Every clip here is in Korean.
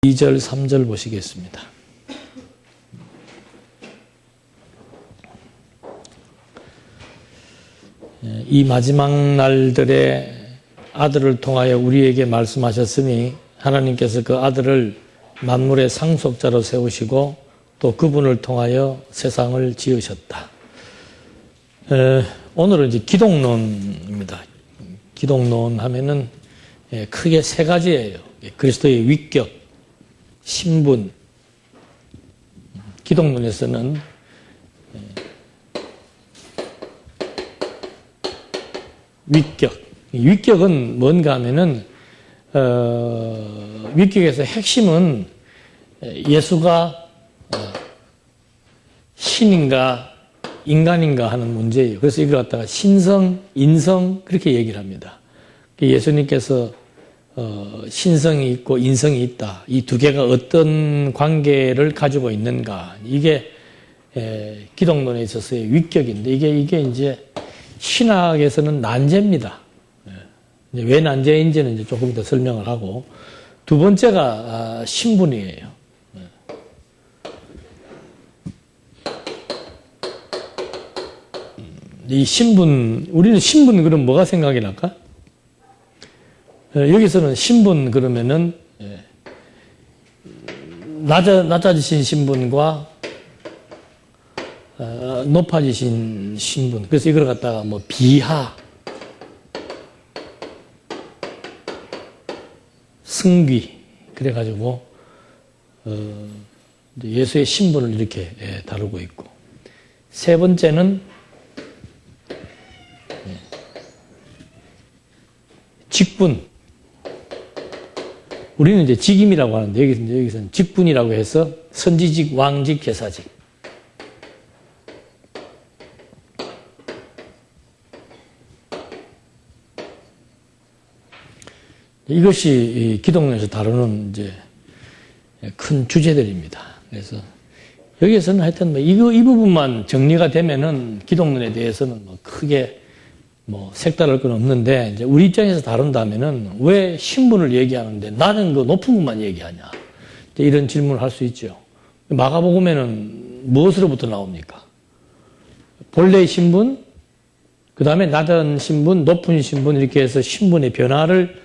2절, 3절 보시겠습니다. 이 마지막 날들에 아들을 통하여 우리에게 말씀하셨으니 하나님께서 그 아들을 만물의 상속자로 세우시고 또 그분을 통하여 세상을 지으셨다. 오늘은 이제 기독론입니다. 기독론 하면은 크게 세 가지예요. 그리스도의 위격, 신분. 기독론에서는 위격. 위격은 뭔가 하면은 위격에서 핵심은 예수가 신인가 인간인가 하는 문제예요. 그래서 이걸 갖다가 신성, 인성 그렇게 얘기를 합니다. 예수님께서 신성이 있고 인성이 있다. 이 두 개가 어떤 관계를 가지고 있는가. 이게 기독론에 있어서의 위격인데 이게 이제 신학에서는 난제입니다. 왜 난제인지는 이제 조금 더 설명을 하고 두 번째가 신분이에요. 이 신분, 우리는 신분 그럼 뭐가 생각이 날까? 여기서는 신분 그러면은 낮아지신 신분과 높아지신 신분. 그래서 이걸 갖다가 뭐 비하, 승귀 그래가지고 예수의 신분을 이렇게 다루고 있고 세 번째는 직분. 우리는 이제 직임이라고 하는데 여기서는 직분이라고 해서 선지직, 왕직, 제사직. 이것이 기독론에서 다루는 이제 큰 주제들입니다. 그래서 여기에서는 하여튼 뭐 이 부분만 정리가 되면은 기독론에 대해서는 뭐 크게 뭐 색다를 건 없는데 이제 우리 입장에서 다룬다면은 왜 신분을 얘기하는데 나는 그 높은 것만 얘기하냐 이런 질문을 할 수 있죠. 마가복음에는 무엇으로부터 나옵니까? 본래의 신분, 그 다음에 낮은 신분, 높은 신분 이렇게 해서 신분의 변화를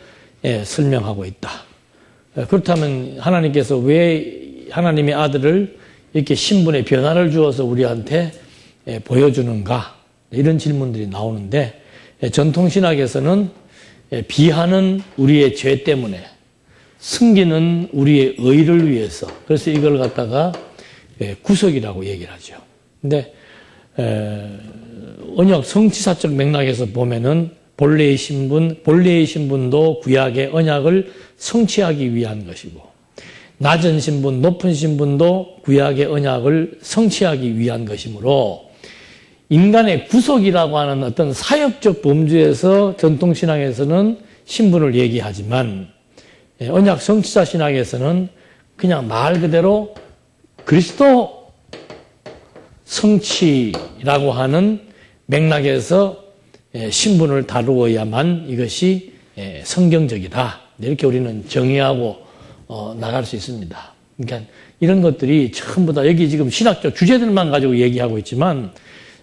설명하고 있다. 그렇다면 하나님께서 왜 하나님의 아들을 이렇게 신분의 변화를 주어서 우리한테 보여주는가 이런 질문들이 나오는데 전통신학에서는 비하는 우리의 죄 때문에 승기는 우리의 의를 위해서 그래서 이걸 갖다가 구속이라고 얘기를 하죠. 근데 언약 성취사적 맥락에서 보면은 본래의 신분도 구약의 언약을 성취하기 위한 것이고 낮은 신분, 높은 신분도 구약의 언약을 성취하기 위한 것이므로 인간의 구속이라고 하는 어떤 사역적 범주에서 전통신학에서는 신분을 얘기하지만 언약 성취자 신학에서는 그냥 말 그대로 그리스도 성취라고 하는 맥락에서 신분을 다루어야만 이것이 성경적이다. 이렇게 우리는 정의하고 나갈 수 있습니다. 그러니까 이런 것들이 전부 다 여기 지금 신학적 주제들만 가지고 얘기하고 있지만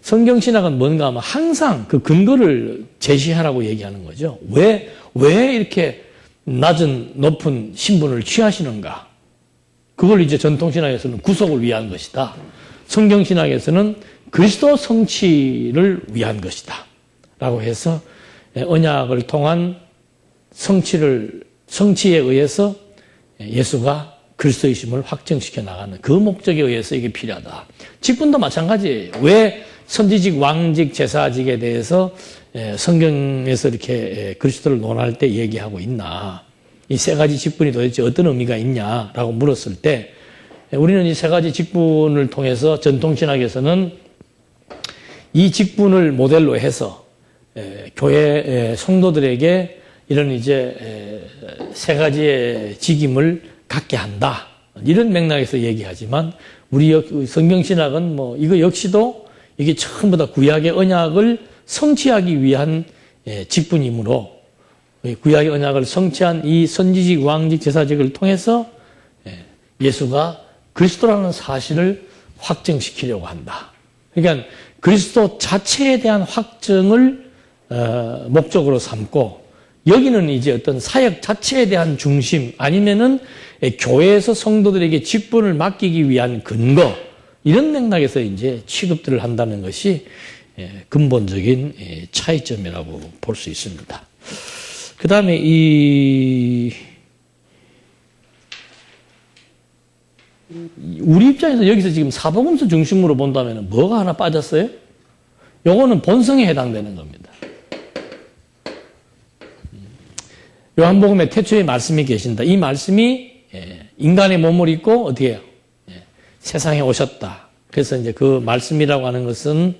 성경신학은 뭔가 하면 항상 그 근거를 제시하라고 얘기하는 거죠. 왜 이렇게 낮은 높은 신분을 취하시는가? 그걸 이제 전통신학에서는 구속을 위한 것이다. 성경신학에서는 그리스도 성취를 위한 것이다. 라고 해서 언약을 통한 성취에 의해서 예수가 그리스도이심을 확증시켜 나가는 그 목적에 의해서 이게 필요하다. 직분도 마찬가지예요. 왜 선지직, 왕직, 제사직에 대해서 성경에서 이렇게 그리스도를 논할 때 얘기하고 있나. 이 세 가지 직분이 도대체 어떤 의미가 있냐라고 물었을 때 우리는 이 세 가지 직분을 통해서 전통신학에서는 이 직분을 모델로 해서 교회 성도들에게 이런 이제 세 가지의 직임을 갖게 한다. 이런 맥락에서 얘기하지만 우리 성경신학은 뭐 이거 역시도 이게 전부 다 구약의 언약을 성취하기 위한 직분이므로 구약의 언약을 성취한 이 선지직, 왕직, 제사직을 통해서 예수가 그리스도라는 사실을 확증시키려고 한다. 그러니까 그리스도 자체에 대한 확증을 목적으로 삼고, 여기는 이제 어떤 사역 자체에 대한 중심, 아니면은 교회에서 성도들에게 직분을 맡기기 위한 근거, 이런 맥락에서 이제 취급들을 한다는 것이 근본적인 차이점이라고 볼 수 있습니다. 그 다음에 우리 입장에서 여기서 지금 사복음서 중심으로 본다면 뭐가 하나 빠졌어요? 요거는 본성에 해당되는 겁니다. 요한복음의 태초에 말씀이 계신다. 이 말씀이 인간의 몸을 입고 어떻게 해요? 세상에 오셨다. 그래서 이제 그 말씀이라고 하는 것은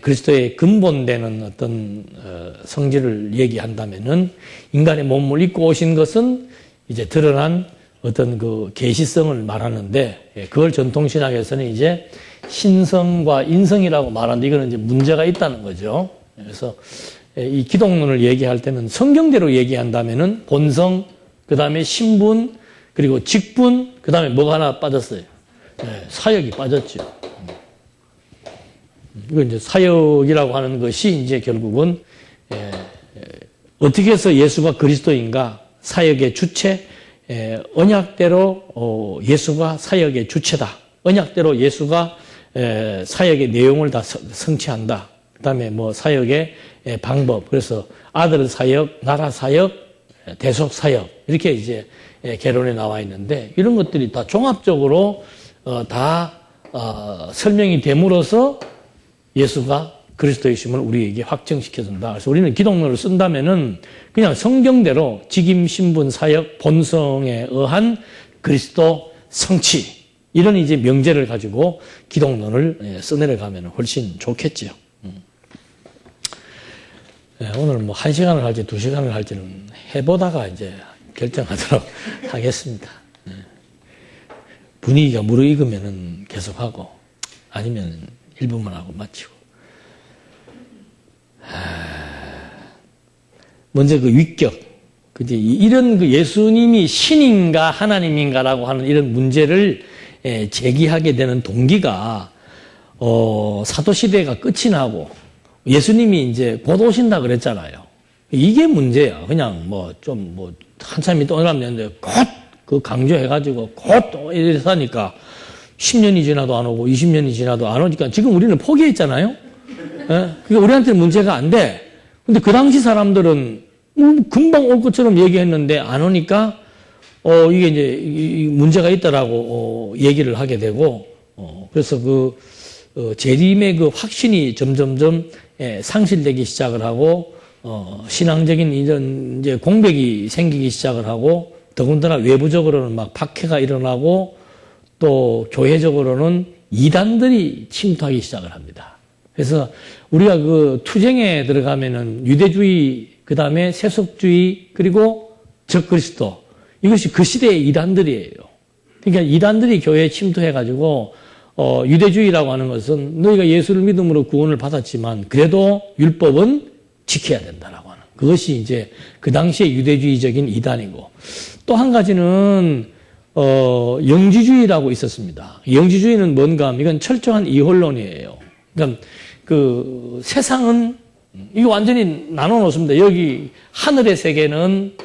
그리스도의 근본되는 어떤 성질을 얘기한다면은, 인간의 몸을 입고 오신 것은 이제 드러난 어떤 그 계시성을 말하는데, 그걸 전통신학에서는 이제 신성과 인성이라고 말하는데, 이거는 이제 문제가 있다는 거죠. 그래서 이 기독론을 얘기할 때는 성경대로 얘기한다면은 본성, 그 다음에 신분, 그리고 직분, 그 다음에 뭐가 하나 빠졌어요? 사역이 빠졌죠. 이거 이제 사역이라고 하는 것이 이제 결국은 어떻게 해서 예수가 그리스도인가? 사역의 주체, 언약대로 예수가 사역의 주체다. 언약대로 예수가 사역의 내용을 다 성취한다. 그다음에 뭐 사역의 방법. 그래서 아들 사역, 나라 사역, 대속 사역, 이렇게 이제 개론에 나와 있는데, 이런 것들이 다 종합적으로 다 설명이 됨으로써 예수가 그리스도이심을 우리에게 확증시켜준다. 그래서 우리는 기독론을 쓴다면은 그냥 성경대로 직임, 신분, 사역, 본성에 의한 그리스도 성취, 이런 이제 명제를 가지고 기독론을 써내려가면 훨씬 좋겠지요. 오늘 뭐 1시간을 할지 2시간을 할지는 해보다가 이제 결정하도록 하겠습니다. 분위기가 무르익으면은 계속하고, 아니면 1분만 하고 마치고. 먼저 그 위격, 그지? 이런 그 예수님이 신인가 하나님인가라고 하는 이런 문제를 제기하게 되는 동기가, 사도시대가 끝이 나고 예수님이 이제 곧 오신다 그랬잖아요. 이게 문제야. 그냥 한참 있다 오라는데 곧 그 강조해가지고 곧 이래서 하니까 10년이 지나도 안 오고 20년이 지나도 안 오니까 지금 우리는 포기했잖아요. 그러니까 우리한테는 문제가 안 돼. 근데 그 당시 사람들은 금방 올 것처럼 얘기했는데 안 오니까 이게 이제 문제가 있다라고 얘기를 하게 되고, 그래서 재림의 그 확신이 점점점 상실되기 시작을 하고, 신앙적인 이런 이제 공백이 생기기 시작을 하고, 더군다나 외부적으로는 막 박해가 일어나고, 또 교회적으로는 이단들이 침투하기 시작을 합니다. 그래서 우리가 그 투쟁에 들어가면은 유대주의, 그 다음에 세속주의, 그리고 적그리스도, 이것이 그 시대의 이단들이에요. 그러니까 이단들이 교회에 침투해가지고, 유대주의라고 하는 것은 너희가 예수를 믿음으로 구원을 받았지만 그래도 율법은 지켜야 된다라고 하는, 그것이 이제 그 당시의 유대주의적인 이단이고, 또 한 가지는 영지주의라고 있었습니다. 영지주의는 뭔가 하면 이건 철저한 이혼론이에요. 그러니까 그 세상은 이거 완전히 나눠 놓습니다. 여기 하늘의 세계는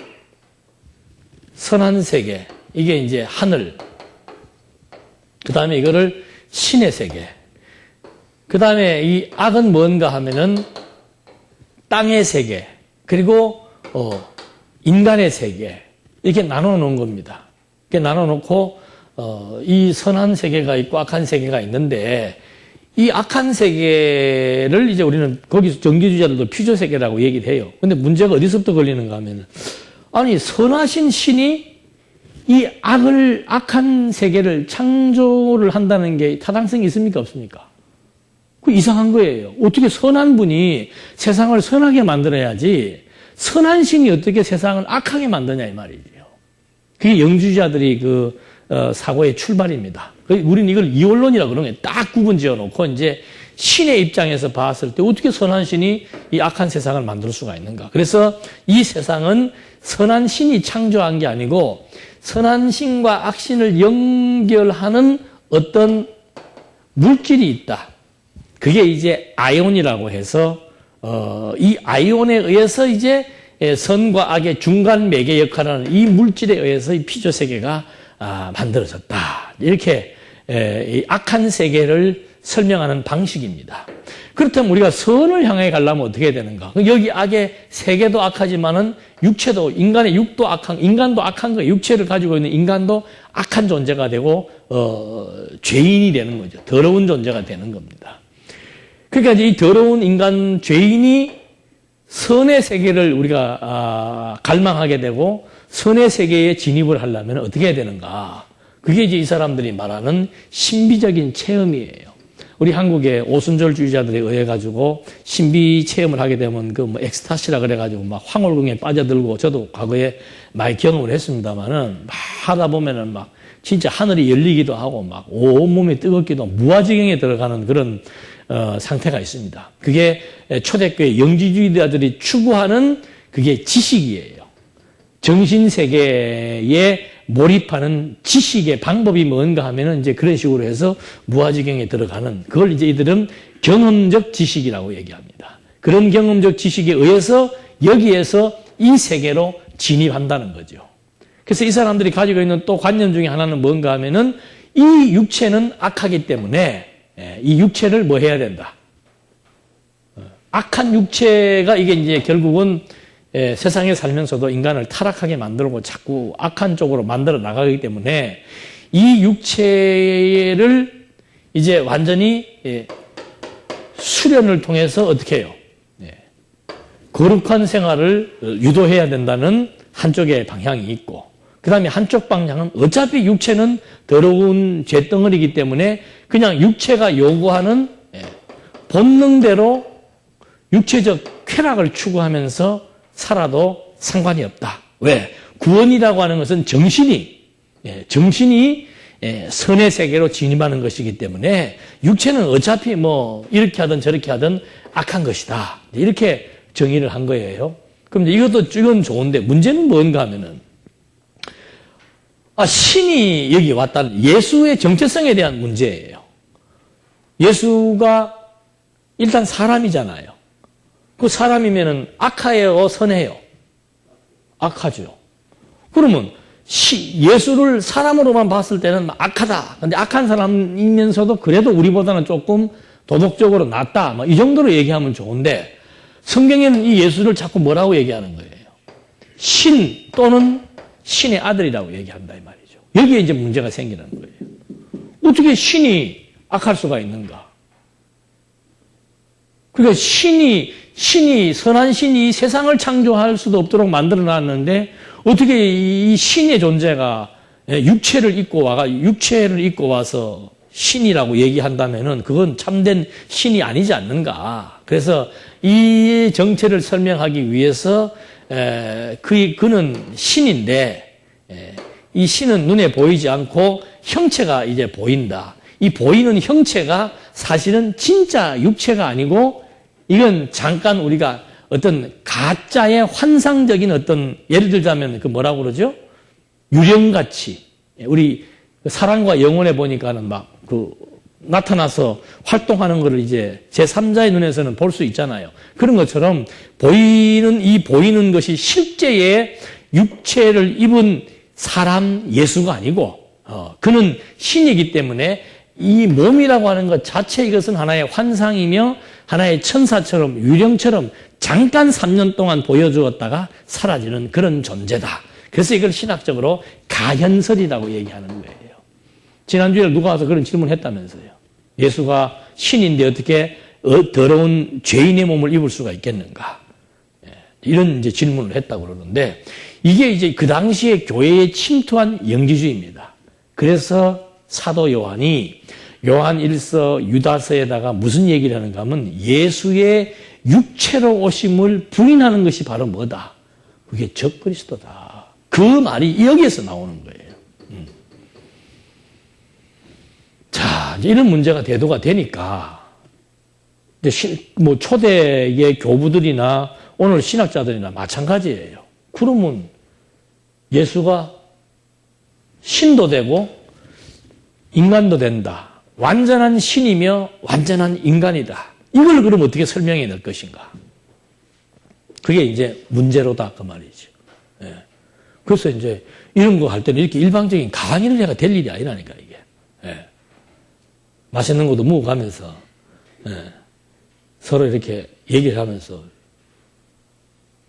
선한 세계, 이게 이제 하늘. 그 다음에 이거를 신의 세계. 그 다음에 이 악은 뭔가 하면은 땅의 세계, 그리고 인간의 세계, 이렇게 나눠 놓은 겁니다. 이렇게 나눠 놓고 이 선한 세계가 있고 악한 세계가 있는데, 이 악한 세계를 이제 우리는 거기서 정기주의자들도 퓨저 세계라고 얘기를 해요. 근데 문제가 어디서부터 걸리는가 하면, 아니 선하신 신이 이 악한 세계를 창조를 한다는 게 타당성이 있습니까 없습니까? 그 이상한 거예요. 어떻게 선한 분이 세상을 선하게 만들어야지 선한 신이 어떻게 세상을 악하게 만드냐 이 말이죠. 그게 영주주의자들이 그 사고의 출발입니다. 우리는 이걸 이원론이라고 그러는 거예요. 딱 구분 지어놓고 이제 신의 입장에서 봤을 때 어떻게 선한 신이 이 악한 세상을 만들 수가 있는가. 그래서 이 세상은 선한 신이 창조한 게 아니고 선한 신과 악신을 연결하는 어떤 물질이 있다. 그게 이제 아이온이라고 해서 이 아이온에 의해서 이제 선과 악의 중간 매개 역할을 하는 이 물질에 의해서 이 피조 세계가 만들어졌다. 이렇게 악한 세계를 설명하는 방식입니다. 그렇다면 우리가 선을 향해 가려면 어떻게 해야 되는가? 여기 악의 세계도 악하지만은 육체도, 인간의 육도 악한, 인간도 악한 거예요. 육체를 가지고 있는 인간도 악한 존재가 되고, 죄인이 되는 거죠. 더러운 존재가 되는 겁니다. 그러니까 이제 이 더러운 인간, 죄인이 선의 세계를 우리가 갈망하게 되고, 선의 세계에 진입을 하려면 어떻게 해야 되는가? 그게 이제 이 사람들이 말하는 신비적인 체험이에요. 우리 한국의 오순절주의자들에 의해 가지고 신비 체험을 하게 되면 그 뭐 엑스타시라 그래 가지고 막 황홀궁에 빠져들고 저도 과거에 많이 경험을 했습니다만은 막 하다 보면은 막 진짜 하늘이 열리기도 하고 막 온몸이 뜨겁기도 하고 무아지경에 들어가는 그런 상태가 있습니다. 그게 초대교회 영지주의자들이 추구하는 그게 지식이에요. 정신세계에 몰입하는 지식의 방법이 뭔가 하면은 이제 그런 식으로 해서 무아지경에 들어가는 그걸 이제 이들은 경험적 지식이라고 얘기합니다. 그런 경험적 지식에 의해서 여기에서 이 세계로 진입한다는 거죠. 그래서 이 사람들이 가지고 있는 또 관념 중에 하나는 뭔가 하면은 이 육체는 악하기 때문에 이 육체를 뭐 해야 된다. 악한 육체가 이게 이제 결국은 세상에 살면서도 인간을 타락하게 만들고 자꾸 악한 쪽으로 만들어 나가기 때문에 이 육체를 이제 완전히 수련을 통해서 어떻게 해요? 거룩한 생활을 유도해야 된다는 한쪽의 방향이 있고 그 다음에 한쪽 방향은 어차피 육체는 더러운 죄덩어리이기 때문에 그냥 육체가 요구하는 본능대로 육체적 쾌락을 추구하면서 살아도 상관이 없다. 왜? 구원이라고 하는 것은 정신이 선의 세계로 진입하는 것이기 때문에 육체는 어차피 뭐 이렇게 하든 저렇게 하든 악한 것이다. 이렇게 정의를 한 거예요. 그럼 이건 좋은데 문제는 뭔가 하면은 신이 여기 왔다는 예수의 정체성에 대한 문제예요. 예수가 일단 사람이잖아요. 그 사람이면은 악하예요, 선해요? 악하죠. 그러면 예수를 사람으로만 봤을 때는 악하다. 근데 악한 사람이면서도 그래도 우리보다는 조금 도덕적으로 낫다. 이 정도로 얘기하면 좋은데 성경에는 이 예수를 자꾸 뭐라고 얘기하는 거예요? 신 또는 신의 아들이라고 얘기한다 이 말이죠. 여기에 이제 문제가 생기는 거예요. 어떻게 신이 악할 수가 있는가? 그러니까 선한 신이 세상을 창조할 수도 없도록 만들어 놨는데 어떻게 이 신의 존재가 육체를 입고 와서 신이라고 얘기한다면은 그건 참된 신이 아니지 않는가. 그래서 이 정체를 설명하기 위해서 그는 신인데 이 신은 눈에 보이지 않고 형체가 이제 보인다. 이 보이는 형체가 사실은 진짜 육체가 아니고 이건 잠깐 우리가 어떤 가짜의 환상적인 어떤 예를 들자면 그 뭐라고 그러죠? 유령같이 우리 사랑과 영혼에 보니까는 막 그 나타나서 활동하는 것을 이제 제3자의 눈에서는 볼 수 있잖아요. 그런 것처럼 보이는 것이 실제의 육체를 입은 사람 예수가 아니고 그는 신이기 때문에 이 몸이라고 하는 것 자체 이것은 하나의 환상이며 하나의 천사처럼 유령처럼 잠깐 3년 동안 보여주었다가 사라지는 그런 존재다. 그래서 이걸 신학적으로 가현설이라고 얘기하는 거예요. 지난주에 누가 와서 그런 질문을 했다면서요. 예수가 신인데 어떻게 더러운 죄인의 몸을 입을 수가 있겠는가? 이런 이제 질문을 했다고 그러는데 이게 이제 그 당시에 교회에 침투한 영지주의입니다. 그래서 사도 요한이 요한 1서 유다서에다가 무슨 얘기를 하는가 하면 예수의 육체로 오심을 부인하는 것이 바로 뭐다? 그게 적그리스도다. 그 말이 여기에서 나오는 거예요. 자, 이제 이런 문제가 대두가 되니까 뭐 초대의 교부들이나 오늘 신학자들이나 마찬가지예요. 그러면 예수가 신도 되고 인간도 된다. 완전한 신이며 완전한 인간이다. 이걸 그럼 어떻게 설명해 낼 것인가? 그게 이제 문제로다 그 말이죠. 예. 그래서 이제 이런 거 할 때는 이렇게 일방적인 강의를 해가 될 일이 아니라니까 이게. 예. 맛있는 것도 먹어가면서 예. 서로 이렇게 얘기를 하면서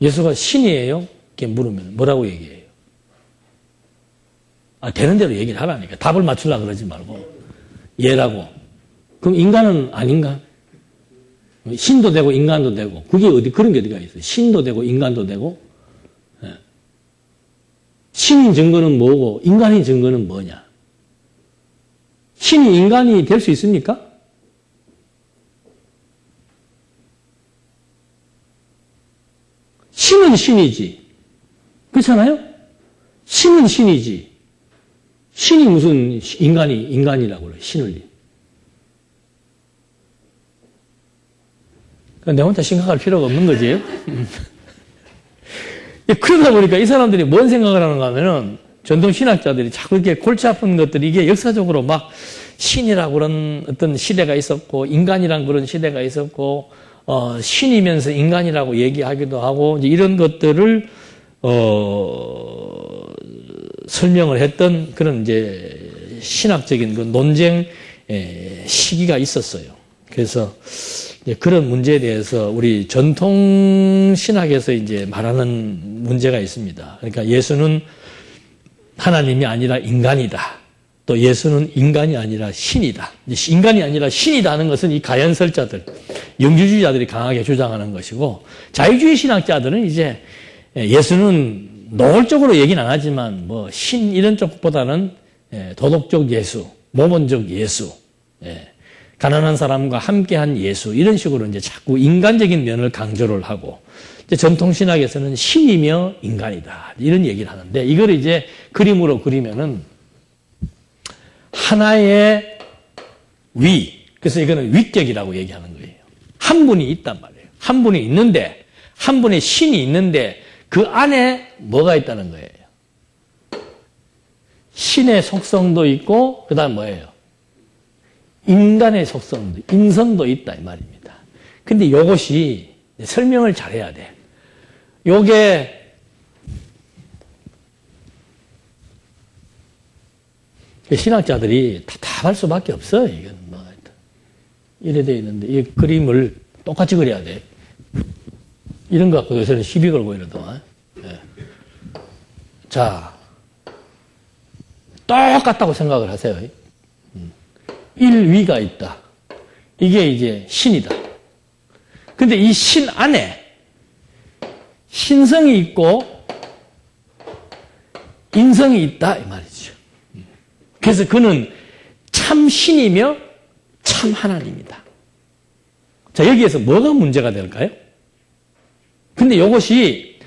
예수가 신이에요? 이렇게 물으면 뭐라고 얘기해요? 되는 대로 얘기를 하라니까. 답을 맞추려고 그러지 말고 얘라고. 그럼 인간은 아닌가? 신도 되고 인간도 되고 그게 어디 그런 게 어디가 있어요? 신도 되고 인간도 되고 예. 신인 증거는 뭐고 인간인 증거는 뭐냐? 신이 인간이 될 수 있습니까? 신은 신이지. 그렇잖아요? 신은 신이지. 신이 무슨 인간이라고 그래요. 신을. 내 혼자 심각할 필요가 없는 거지. 그러다 보니까 이 사람들이 뭔 생각을 하는가 하면은 전통 신학자들이 자꾸 이렇게 골치 아픈 것들이 이게 역사적으로 막 신이라고 그런 어떤 시대가 있었고 인간이란 그런 시대가 있었고 신이면서 인간이라고 얘기하기도 하고 이제 이런 것들을 설명을 했던 그런 이제 신학적인 그 논쟁 시기가 있었어요. 그래서 그런 문제에 대해서 우리 전통 신학에서 이제 말하는 문제가 있습니다. 그러니까 예수는 하나님이 아니라 인간이다. 또 예수는 인간이 아니라 신이다. 인간이 아니라 신이다 하는 것은 이 가연설자들, 영주주의자들이 강하게 주장하는 것이고 자유주의 신학자들은 이제 예수는 노골적으로 얘기는 안 하지만 뭐 신 이런 쪽보다는 도덕적 예수, 모범적 예수, 가난한 사람과 함께한 예수 이런 식으로 이제 자꾸 인간적인 면을 강조를 하고 이제 전통 신학에서는 신이며 인간이다 이런 얘기를 하는데 이걸 이제 그림으로 그리면은 하나의 위, 그래서 이거는 위격이라고 얘기하는 거예요. 한 분이 있단 말이에요. 한 분이 있는데 한 분의 신이 있는데 그 안에 뭐가 있다는 거예요. 신의 속성도 있고 그다음 뭐예요? 인간의 속성도, 인성도 있다 이 말입니다. 근데 이것이 설명을 잘해야 돼. 요게 신학자들이 답할 수밖에 없어요. 이건 뭐 이래 돼 있는데 이 그림을 똑같이 그려야 돼. 이런 거 갖고 요새는 시비 걸고 이러더만. 네. 자, 똑같다고 생각을 하세요. 1위가 있다. 이게 이제 신이다. 근데 이 신 안에 신성이 있고 인성이 있다 이 말이죠. 그래서 그는 참 신이며 참 하나님이다. 자, 여기에서 뭐가 문제가 될까요? 근데 이것이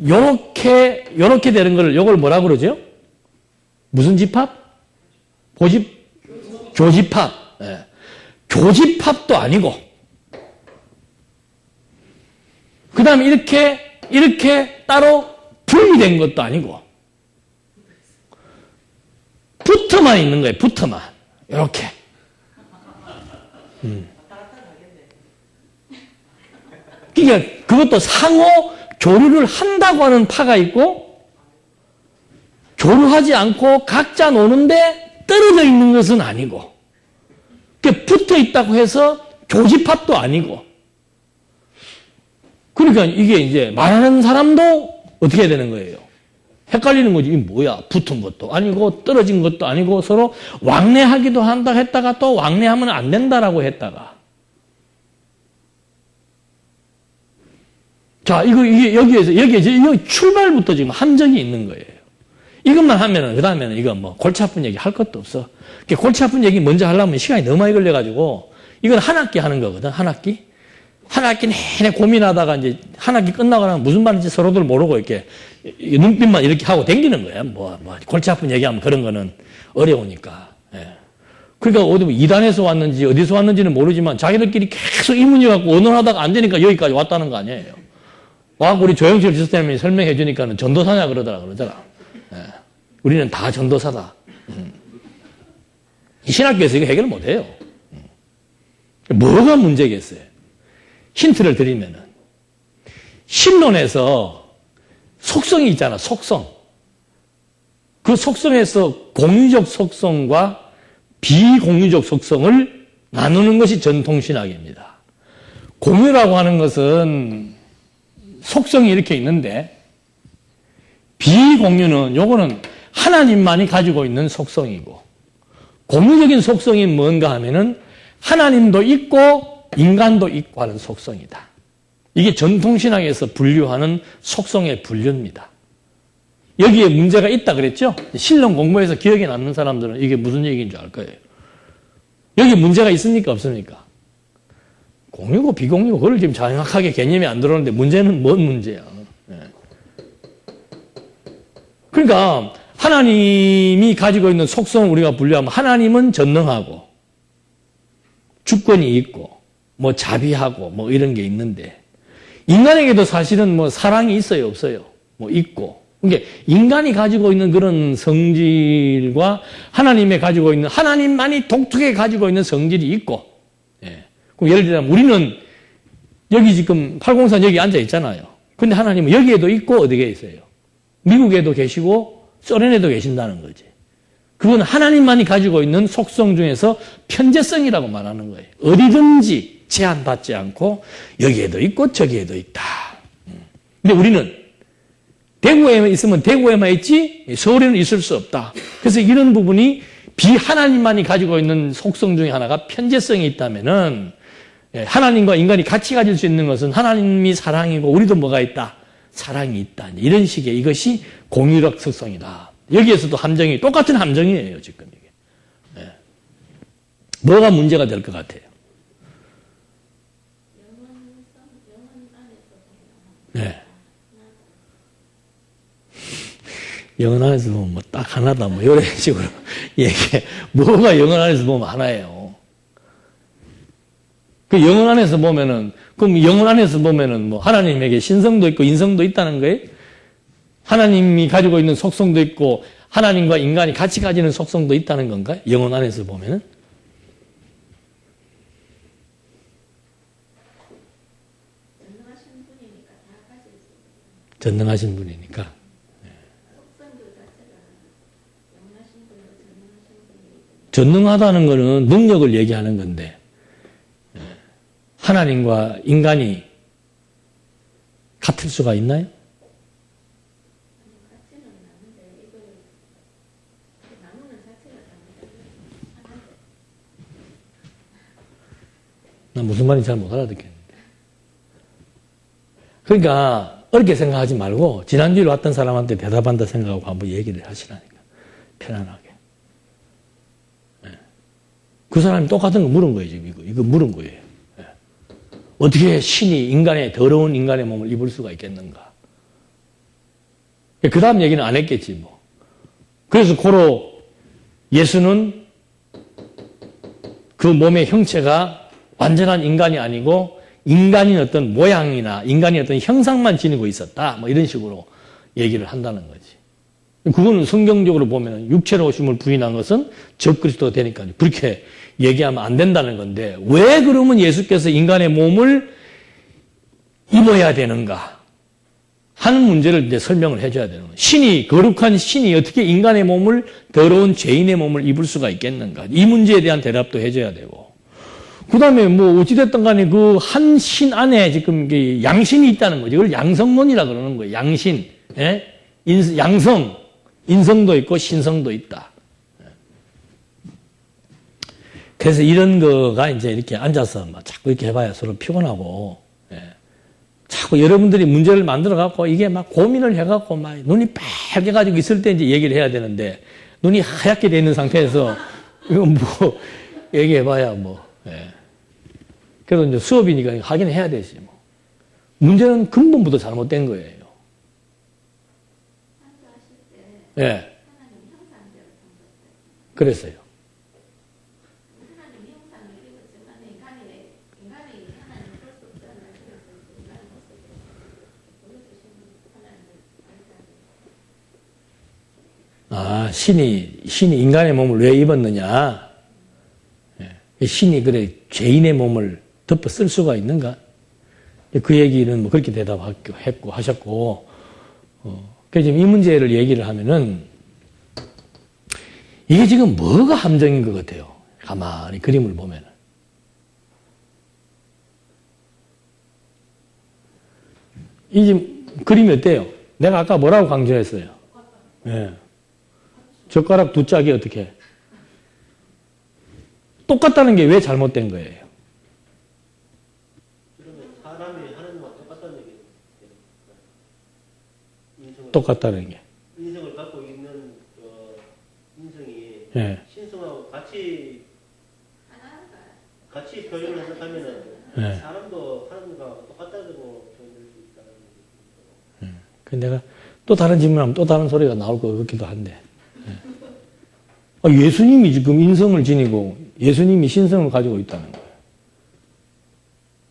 요렇게 되는 걸 요걸 뭐라 그러죠? 무슨 집합? 교집합. 네. 교집합도 아니고 그 다음에 이렇게 따로 분리된 것도 아니고 붙어만 있는 거예요. 붙어만. 이렇게. 그러니까 그것도 상호 교류를 한다고 하는 파가 있고 교류하지 않고 각자 노는데 떨어져 있는 것은 아니고 붙어 있다고 해서 교집합도 아니고 그러니까 이게 이제 말하는 사람도 어떻게 해야 되는 거예요? 헷갈리는 거지. 이게 뭐야? 붙은 것도 아니고 떨어진 것도 아니고 서로 왕래하기도 한다 했다가 또 왕래하면 안 된다라고 했다가 자, 이게 여기에서 여기 출발부터 지금 함정이 있는 거예요. 이것만 하면은 그 다음에는 이거 뭐 골치 아픈 얘기 할 것도 없어. 골치 아픈 얘기 먼저 하려면 시간이 너무 많이 걸려가지고 이건 한 학기 하는 거거든. 한 학기 내내 고민하다가 이제 한 학기 끝나고 나면 무슨 말인지 서로들 모르고 이렇게 눈빛만 이렇게 하고 댕기는 거야. 뭐 골치 아픈 얘기하면 그런 거는 어려우니까. 예. 그러니까 어디 뭐 이단에서 왔는지 어디서 왔는지는 모르지만 자기들끼리 계속 이 문제 갖고 언론하다가 안 되니까 여기까지 왔다는 거 아니에요. 와, 우리 조영철 지사님이 설명해 주니까는 전도사냐 그러더라. 예. 우리는 다 전도사다. 신학교에서 이거 해결 못해요. 뭐가 문제겠어요? 힌트를 드리면은 신론에서 속성이 있잖아. 속성. 그 속성에서 공유적 속성과 비공유적 속성을 나누는 것이 전통신학입니다. 공유라고 하는 것은 속성이 이렇게 있는데 비공유는 요거는 하나님만이 가지고 있는 속성이고 공유적인 속성이 뭔가 하면은 하나님도 있고 인간도 있고 하는 속성이다. 이게 전통신학에서 분류하는 속성의 분류입니다. 여기에 문제가 있다 그랬죠? 신론 공부해서 기억에 남는 사람들은 이게 무슨 얘기인 줄 알 거예요. 여기 문제가 있습니까? 없습니까? 공유고 비공유고 그걸 지금 정확하게 개념이 안 들어오는데 문제는 뭔 문제야? 그러니까 하나님이 가지고 있는 속성을 우리가 분류하면 하나님은 전능하고 주권이 있고 뭐 자비하고 뭐 이런 게 있는데 인간에게도 사실은 뭐 사랑이 있어요, 없어요? 뭐 있고. 그러니까 인간이 가지고 있는 그런 성질과 하나님이 가지고 있는 하나님만이 독특하게 가지고 있는 성질이 있고. 예. 그럼 예를 들면 우리는 여기 지금 804 여기 앉아 있잖아요. 근데 하나님은 여기에도 있고 어디에 있어요? 미국에도 계시고 소련에도 계신다는 거지. 그건 하나님만이 가지고 있는 속성 중에서 편재성이라고 말하는 거예요. 어디든지 제한받지 않고 여기에도 있고 저기에도 있다. 근데 우리는 대구에만 있으면 대구에만 있지 서울에는 있을 수 없다. 그래서 이런 부분이 비하나님만이 가지고 있는 속성 중에 하나가 편재성이 있다면은 하나님과 인간이 같이 가질 수 있는 것은 하나님이 사랑이고 우리도 뭐가 있다? 사랑이 있다. 이런 식의 이것이 공유적 특성이다. 여기에서도 함정이 똑같은 함정이에요. 지금 이게. 뭐가 문제가 될 것 같아요? 네. 영혼 안에서 보면 뭐 딱 하나다, 뭐, 이런 식으로 얘기해. 뭐가 영혼 안에서 보면 하나예요. 그 영혼 안에서 보면은, 그럼 영혼 안에서 보면은 뭐, 하나님에게 신성도 있고 인성도 있다는 거예요? 하나님이 가지고 있는 속성도 있고, 하나님과 인간이 같이 가지는 속성도 있다는 건가요? 영혼 안에서 보면은? 전능하신 분이니까. 전능하다는 것은 능력을 얘기하는 건데 하나님과 인간이 같을 수가 있나요? 나 무슨 말인지 잘 못 알아듣겠는데. 그러니까 어렵게 생각하지 말고 지난주에 왔던 사람한테 대답한다 생각하고 한번 얘기를 하시라니까. 편안하게. 그 사람이 똑같은 거 물은 거예요, 지금 이거 물은 거예요. 어떻게 신이 인간의, 더러운 인간의 몸을 입을 수가 있겠는가. 그 다음 얘기는 안 했겠지, 뭐. 그래서 고로 예수는 그 몸의 형체가 완전한 인간이 아니고 인간인 어떤 모양이나 인간의 어떤 형상만 지니고 있었다. 뭐 이런 식으로 얘기를 한다는 거지. 그거는 성경적으로 보면 육체로 오심을 부인한 것은 적그리스도가 되니까 그렇게 얘기하면 안 된다는 건데 왜 그러면 예수께서 인간의 몸을 입어야 되는가 하는 문제를 이제 설명을 해줘야 되는 거예요. 신이 거룩한 신이 어떻게 인간의 몸을 더러운 죄인의 몸을 입을 수가 있겠는가 이 문제에 대한 대답도 해줘야 되고 그 다음에 뭐 어찌됐든 간에 그 한 신 안에 지금 양신이 있다는 거죠. 이걸 양성론이라 그러는 거예요. 양신, 양성, 인성도 있고 신성도 있다. 그래서 이런 거가 이제 이렇게 앉아서 막 자꾸 이렇게 해봐야 서로 피곤하고, 자꾸 여러분들이 문제를 만들어갖고 이게 막 고민을 해갖고 막 눈이 빨개가지고 있을 때 이제 얘기를 해야 되는데 눈이 하얗게 돼 있는 상태에서 이거 뭐 얘기해봐야 뭐, 그래도 이제 수업이니까 하긴 해야 되지 뭐. 문제는 근본부터 잘못된 거예요. 예. 그랬어요. 아, 신이 인간의 몸을 왜 입었느냐? 신이 그래 죄인의 몸을 덮어 쓸 수가 있는가? 그 얘기는 뭐 그렇게 대답했고 하셨고, 그래서 지금 이 문제를 얘기를 하면은 이게 지금 뭐가 함정인 것 같아요. 가만히 그림을 보면은. 이 지금 그림이 어때요? 내가 아까 뭐라고 강조했어요? 예. 젓가락 두 짝이 어떻게? 똑같다는 게 왜 잘못된 거예요? 그러면 사람이 하는 것과 똑같다는 얘기예요. 똑같다는 게. 인성을 갖고 있는 인성이 예. 신성하고 같이 표현을 해석하면은 예. 사람도 하나님과 똑같다고 표현할 수 있다는 얘기죠. 그 내가 또 다른 질문하면 또 다른 소리가 나올 것 같기도 한데. 예수님이 지금 인성을 지니고 예수님이 신성을 가지고 있다는 거예요.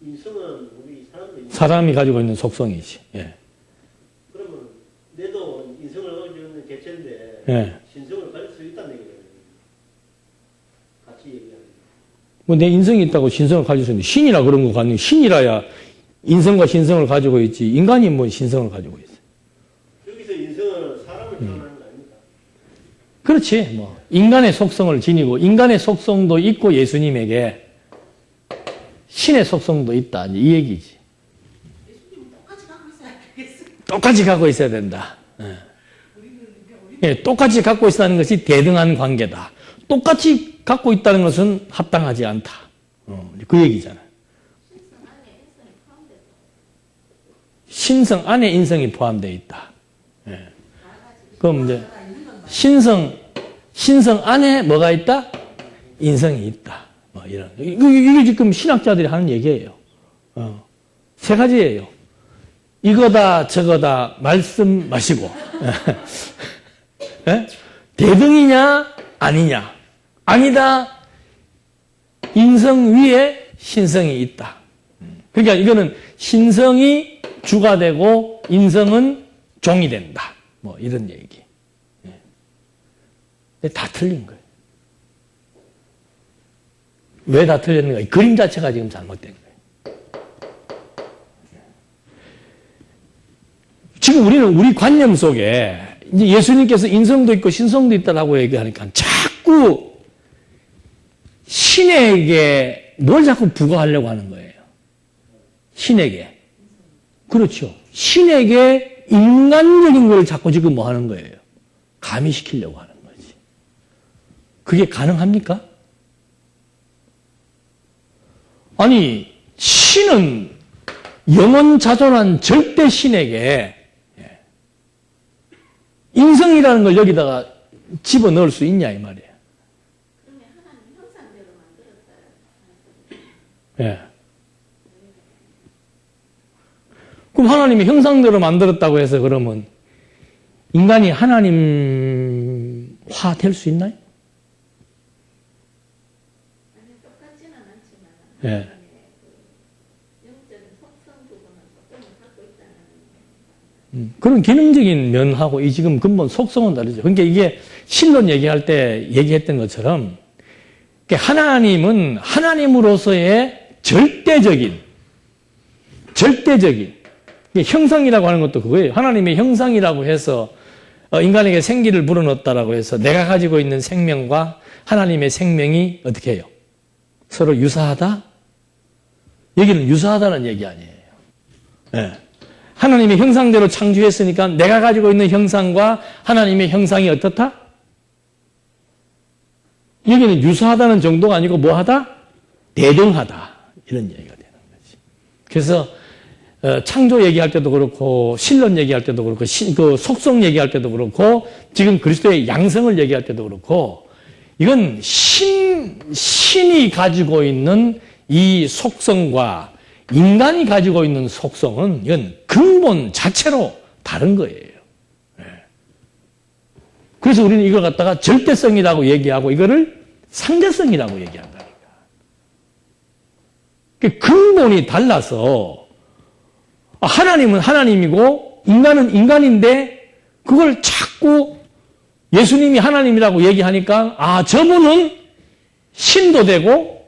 인성은 우리 사람이 가지고 있는 속성이지. 예. 그러면 내도 인성을 가지고 있는 개체인데 예. 신성을 가질 수 있다는 얘기예요. 같이 얘기하는. 뭐 내 인성이 있다고 신성을 가질 수 있는데 신이라 그런 거 같니? 신이라야 인성과 신성을 가지고 있지. 인간이 뭐 신성을 가지고 있어. 여기서 인성은 사람을 표현하는 거 아닙니까? 그렇지. 뭐 인간의 속성을 지니고 인간의 속성도 있고 예수님에게 신의 속성도 있다. 이 얘기지. 예수님은 똑같이 갖고 있어야 되겠어요. 똑같이 갖고 있어야 된다. 예, 똑같이 갖고 있다는 것이 대등한 관계다. 똑같이 갖고 있다는 것은 합당하지 않다. 그 얘기잖아요. 신성 안에 인성이 포함되어 있다. 예. 그럼 이제 신성 안에 뭐가 있다? 인성이 있다. 뭐 이런. 이게 지금 신학자들이 하는 얘기예요. 세 가지예요. 이거다 저거다 말씀 마시고. 예? 대등이냐 아니냐. 아니다. 인성 위에 신성이 있다. 그러니까 이거는 신성이 주가 되고 인성은 종이 된다. 뭐 이런 얘기. 근데 다 틀린 거예요. 왜 다 틀렸는가? 그림 자체가 지금 잘못된 거예요. 지금 우리는 우리 관념 속에 이제 예수님께서 인성도 있고 신성도 있다라고 얘기하니까 자꾸 신에게 뭘 자꾸 부과하려고 하는 거예요. 신에게. 그렇죠. 신에게 인간적인 걸 자꾸 지금 뭐 하는 거예요? 가미시키려고 하는 거지. 그게 가능합니까? 아니, 신은 영원자존한 절대 신에게 인성이라는 걸 여기다가 집어넣을 수 있냐, 이 말이에요. 그러면 하나님 형상대로 만들었어요. 예. 그럼 하나님이 형상대로 만들었다고 해서 그러면 인간이 하나님화 될 수 있나요? 아니, 똑같지는 않지만 예. 영적인 속성 부분은 조금은 갖고 있다는. 그런 기능적인 면하고 이 지금 근본 속성은 다르죠. 그러니까 이게 신론 얘기할 때 얘기했던 것처럼 하나님은 하나님으로서의 절대적인 형상이라고 하는 것도 그거예요. 하나님의 형상이라고 해서 인간에게 생기를 불어넣었다라고 해서 내가 가지고 있는 생명과 하나님의 생명이 어떻게 해요? 서로 유사하다? 여기는 유사하다는 얘기 아니에요. 네. 하나님의 형상대로 창조했으니까 내가 가지고 있는 형상과 하나님의 형상이 어떻다? 여기는 유사하다는 정도가 아니고 뭐하다? 대등하다. 이런 얘기가 되는 거지. 그래서 창조 얘기할 때도 그렇고 신론 얘기할 때도 그렇고 그 속성 얘기할 때도 그렇고 지금 그리스도의 양성을 얘기할 때도 그렇고 이건 신이 가지고 있는 이 속성과 인간이 가지고 있는 속성은 이건 근본 자체로 다른 거예요. 그래서 우리는 이걸 갖다가 절대성이라고 얘기하고 이거를 상대성이라고 얘기한다니까. 근본이 달라서 하나님은 하나님이고 인간은 인간인데 그걸 자꾸 예수님이 하나님이라고 얘기하니까 아, 저분은 신도 되고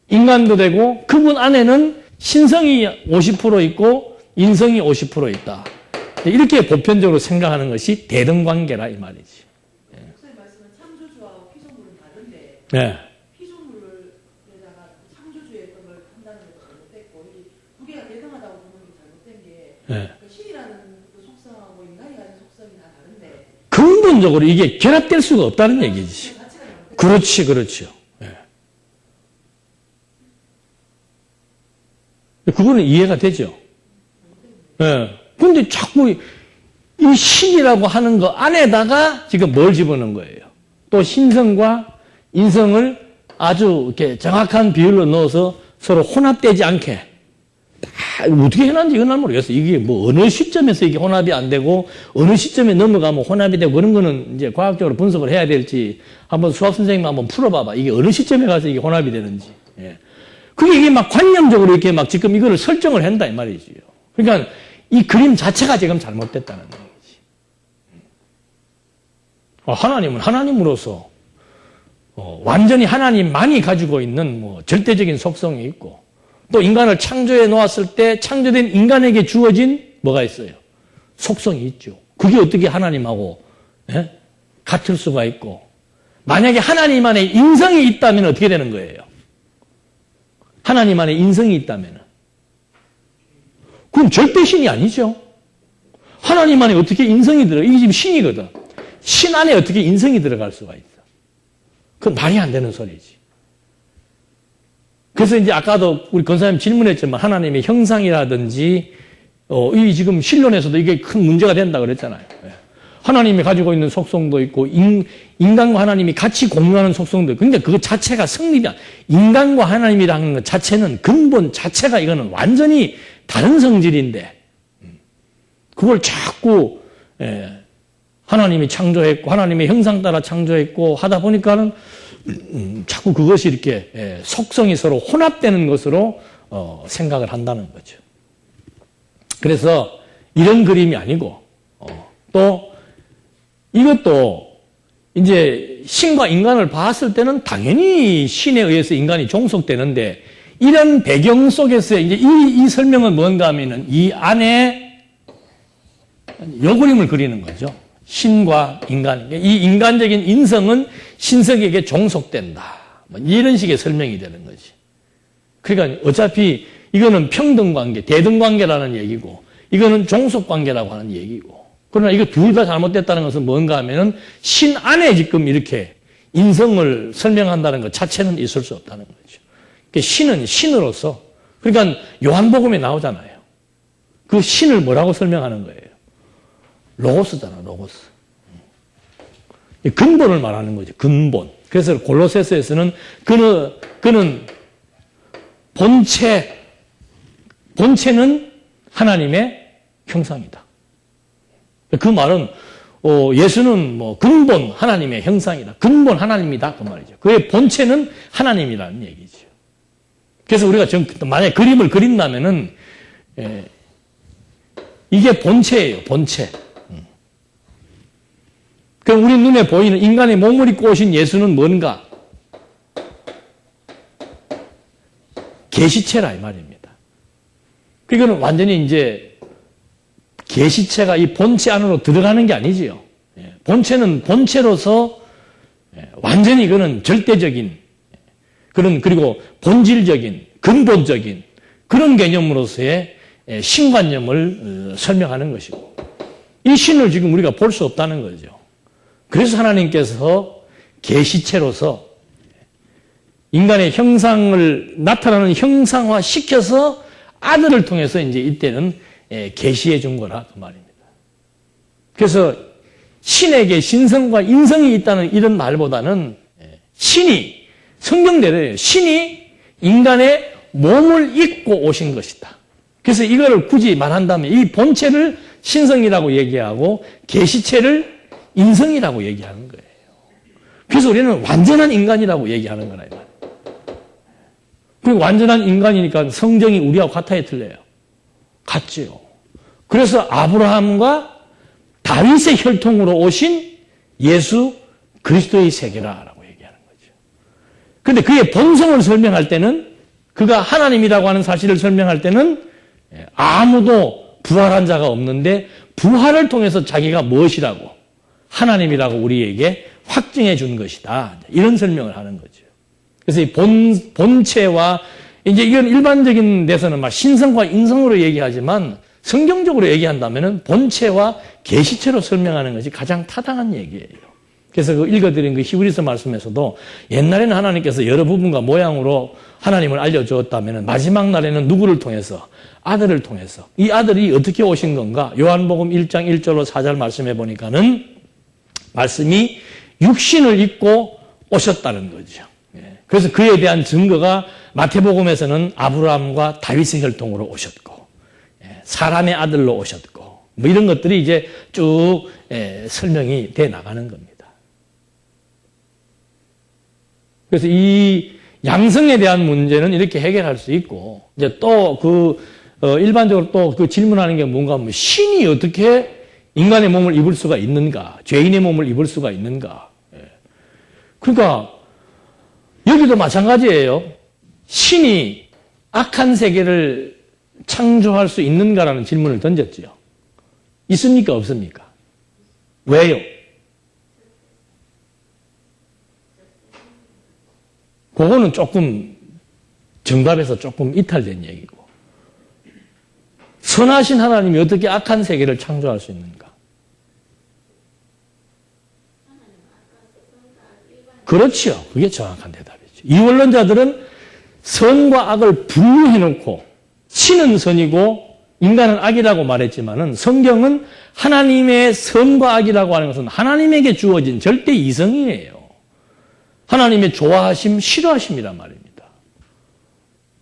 인간도 되고 그분 안에는 신성이 50% 있고 인성이 50% 있다. 이렇게 보편적으로 생각하는 것이 대등관계라 이 말이지. 목사님 말씀은 창조주와 피조물은 다른데 네. 피조물에다가 창조주의 어떤 걸 판단하는 게 잘못됐고 이 두 개가 대등하다고 보는 게 잘못된 게 네. 그 신이라는 그 속성하고 인간이 가진 속성이 다 다른데 근본적으로 이게 결합될 수가 없다는 얘기지. 그 자체가 잘못된 그렇지, 그렇죠. 예. 그거는 이해가 되죠. 예. 근데 자꾸 이 신이라고 하는 거 안에다가 지금 뭘 집어넣은 거예요? 또 신성과 인성을 아주 이렇게 정확한 비율로 넣어서 서로 혼합되지 않게 어떻게 해놨는지 이건 난 모르겠어요. 이게 뭐 어느 시점에서 이게 혼합이 안 되고 어느 시점에 넘어가면 혼합이 되고 그런 거는 이제 과학적으로 분석을 해야 될지 한번 수학 선생님 한번 풀어봐봐. 이게 어느 시점에 가서 이게 혼합이 되는지. 예. 그게 이게 막 관념적으로 이렇게 막 지금 이거를 설정을 한다 이 말이지요. 그러니까 이 그림 자체가 지금 잘못됐다는 얘기지. 하나님은 하나님으로서 완전히 하나님만이 가지고 있는 뭐 절대적인 속성이 있고 또 인간을 창조해 놓았을 때 창조된 인간에게 주어진 뭐가 있어요? 속성이 있죠. 그게 어떻게 하나님하고 같을 수가 있고 만약에 하나님 안에 인성이 있다면 어떻게 되는 거예요? 하나님 안에 인성이 있다면 그럼 절대 신이 아니죠. 하나님 안에 어떻게 인성이 들어가? 이게 지금 신이거든. 신 안에 어떻게 인성이 들어갈 수가 있어? 그건 말이 안 되는 소리지. 그래서 이제 아까도 우리 권사님 질문했지만 하나님의 형상이라든지 이 지금 신론에서도 이게 큰 문제가 된다 그랬잖아요. 하나님이 가지고 있는 속성도 있고 인간과 하나님이 같이 공유하는 속성도 있고 근데 그 자체가 성립이 인간과 하나님이라는 것 자체는 근본 자체가 이거는 완전히 다른 성질인데 그걸 자꾸 하나님이 창조했고 하나님의 형상 따라 창조했고 하다 보니까는 자꾸 그것이 이렇게 속성이 서로 혼합되는 것으로 생각을 한다는 거죠. 그래서 이런 그림이 아니고 또 이것도 이제 신과 인간을 봤을 때는 당연히 신에 의해서 인간이 종속되는데 이런 배경 속에서 이제 이 설명은 뭔가 하면은 이 안에 요 그림을 그리는 거죠. 신과 인간. 이 인간적인 인성은 신석에게 종속된다. 뭐 이런 식의 설명이 되는 거지. 그러니까 어차피 이거는 평등관계, 대등관계라는 얘기고 이거는 종속관계라고 하는 얘기고 그러나 이거 둘 다 잘못됐다는 것은 뭔가 하면은 신 안에 지금 이렇게 인성을 설명한다는 것 자체는 있을 수 없다는 거죠. 신은 신으로서 그러니까 요한복음에 나오잖아요. 그 신을 뭐라고 설명하는 거예요? 로고스잖아, 로고스. 근본을 말하는 거죠. 근본. 그래서 골로새서에서는 그는 본체는 하나님의 형상이다. 그 말은 예수는 뭐 근본 하나님의 형상이다. 근본 하나님이다 그 말이죠. 그의 본체는 하나님이라는 얘기죠. 그래서 우리가 만약에 그림을 그린다면은 이게 본체예요. 본체. 그럼 우리 눈에 보이는 인간의 몸을 입고 오신 예수는 뭔가? 계시체라 이 말입니다. 이거는 완전히 이제 계시체가 이 본체 안으로 들어가는 게 아니지요. 본체는 본체로서 완전히 이거는 절대적인 그리고 본질적인 근본적인 그런 개념으로서의 신관념을 설명하는 것이고 이 신을 지금 우리가 볼 수 없다는 거죠. 그래서 하나님께서 계시체로서 인간의 형상을 나타나는 형상화 시켜서 아들을 통해서 이제 이때는 계시해 준 거라 그 말입니다. 그래서 신에게 신성과 인성이 있다는 이런 말보다는 신이 성경대로예요. 신이 인간의 몸을 입고 오신 것이다. 그래서 이거를 굳이 말한다면 이 본체를 신성이라고 얘기하고 계시체를 인성이라고 얘기하는 거예요. 그래서 우리는 완전한 인간이라고 얘기하는 거라. 그리고 완전한 인간이니까 성정이 우리하고 같아야 틀려요. 같지요. 그래서 아브라함과 다윗의 혈통으로 오신 예수 그리스도의 세계라라고 얘기하는 거죠. 그런데 그의 본성을 설명할 때는 그가 하나님이라고 하는 사실을 설명할 때는 아무도 부활한 자가 없는데 부활을 통해서 자기가 무엇이라고 하나님이라고 우리에게 확증해 준 것이다. 이런 설명을 하는 거죠. 그래서 이 본체와 이제 이건 일반적인 데서는 막 신성과 인성으로 얘기하지만 성경적으로 얘기한다면은 본체와 계시체로 설명하는 것이 가장 타당한 얘기예요. 그래서 그 읽어드린 그 히브리서 말씀에서도 옛날에는 하나님께서 여러 부분과 모양으로 하나님을 알려주었다면 마지막 날에는 누구를 통해서? 아들을 통해서. 이 아들이 어떻게 오신 건가? 요한복음 1장 1절로 4절 말씀해 보니까는 말씀이 육신을 입고 오셨다는 거죠. 그래서 그에 대한 증거가 마태복음에서는 아브라함과 다윗의 혈통으로 오셨고 사람의 아들로 오셨고 뭐 이런 것들이 이제 쭉 설명이 돼 나가는 겁니다. 그래서 이 양성에 대한 문제는 이렇게 해결할 수 있고 이제 또 일반적으로 또 그 질문하는 게 뭔가 하면 신이 어떻게 인간의 몸을 입을 수가 있는가? 죄인의 몸을 입을 수가 있는가? 그러니까 여기도 마찬가지예요. 신이 악한 세계를 창조할 수 있는가라는 질문을 던졌죠. 있습니까? 없습니까? 왜요? 그거는 조금 정답에서 조금 이탈된 얘기고. 선하신 하나님이 어떻게 악한 세계를 창조할 수 있는가? 그렇죠. 그게 정확한 대답이죠. 이원론자들은 선과 악을 분류해놓고 신은 선이고 인간은 악이라고 말했지만은 성경은 하나님의 선과 악이라고 하는 것은 하나님에게 주어진 절대 이성이에요. 하나님의 좋아하심, 싫어하심이란 말입니다.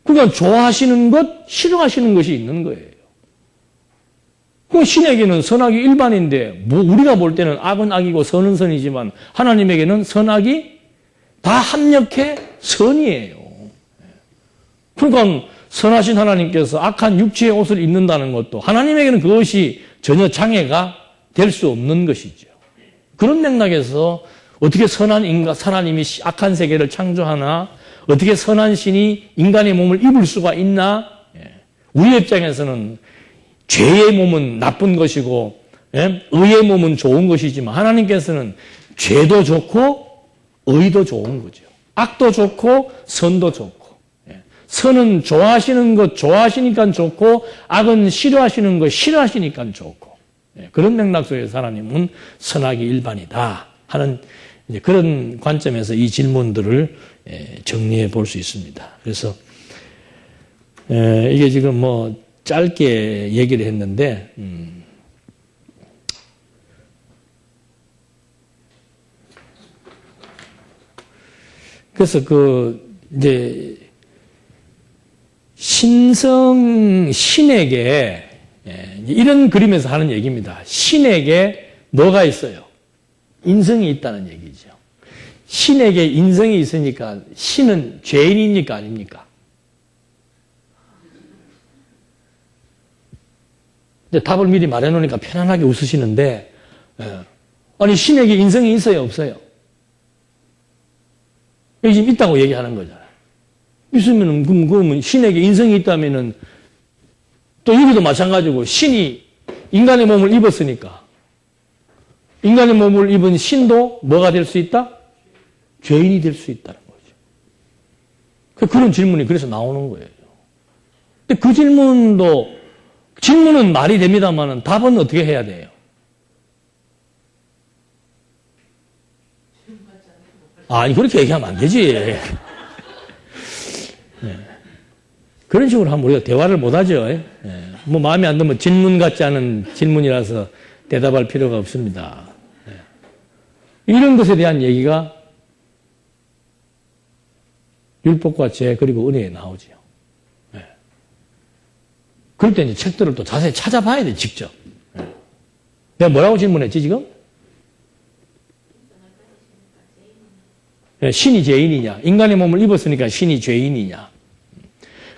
그러니까 좋아하시는 것, 싫어하시는 것이 있는 거예요. 그 신에게는 선악이 일반인데 뭐 우리가 볼 때는 악은 악이고 선은 선이지만 하나님에게는 선악이 다 합력해 선이에요. 그러니까 선하신 하나님께서 악한 육체의 옷을 입는다는 것도 하나님에게는 그것이 전혀 장애가 될 수 없는 것이죠. 그런 맥락에서 어떻게 선한 하나님이 악한 세계를 창조하나? 어떻게 선한 신이 인간의 몸을 입을 수가 있나? 우리 입장에서는 죄의 몸은 나쁜 것이고 의의 몸은 좋은 것이지만 하나님께서는 죄도 좋고 의도 좋은 거죠. 악도 좋고 선도 좋고. 선은 좋아하시는 것 좋아하시니까 좋고 악은 싫어하시는 것 싫어하시니까 좋고. 그런 맥락 속에서 하나님은 선악이 일반이다 하는 이제 그런 관점에서 이 질문들을 정리해 볼 수 있습니다. 그래서 이게 지금 뭐 짧게 얘기를 했는데 그래서 이제 신에게 이런 그림에서 하는 얘기입니다. 신에게 뭐가 있어요? 인성이 있다는 얘기죠. 신에게 인성이 있으니까 신은 죄인입니까? 아닙니까? 답을 미리 말해놓으니까 편안하게 웃으시는데 아니 신에게 인성이 있어요? 없어요? 여기 지금 있다고 얘기하는 거잖아요. 있으면 그러면 신에게 인성이 있다면은 또 여기도 마찬가지고 신이 인간의 몸을 입었으니까 인간의 몸을 입은 신도 뭐가 될 수 있다? 죄인이 될 수 있다는 거죠. 그런 질문이 그래서 나오는 거예요. 근데 그 질문은 말이 됩니다만 답은 어떻게 해야 돼요? 아니 그렇게 얘기하면 안 되지. 그런 식으로 하면 우리가 대화를 못하죠. 뭐 마음에 안 들면 질문 같지 않은 질문이라서 대답할 필요가 없습니다. 이런 것에 대한 얘기가 율법과 죄 그리고 은혜에 나오죠. 그럴 때 이제 책들을 또 자세히 찾아봐야 돼, 직접. 내가 뭐라고 질문했지, 지금? 신이 죄인이냐? 인간의 몸을 입었으니까 신이 죄인이냐?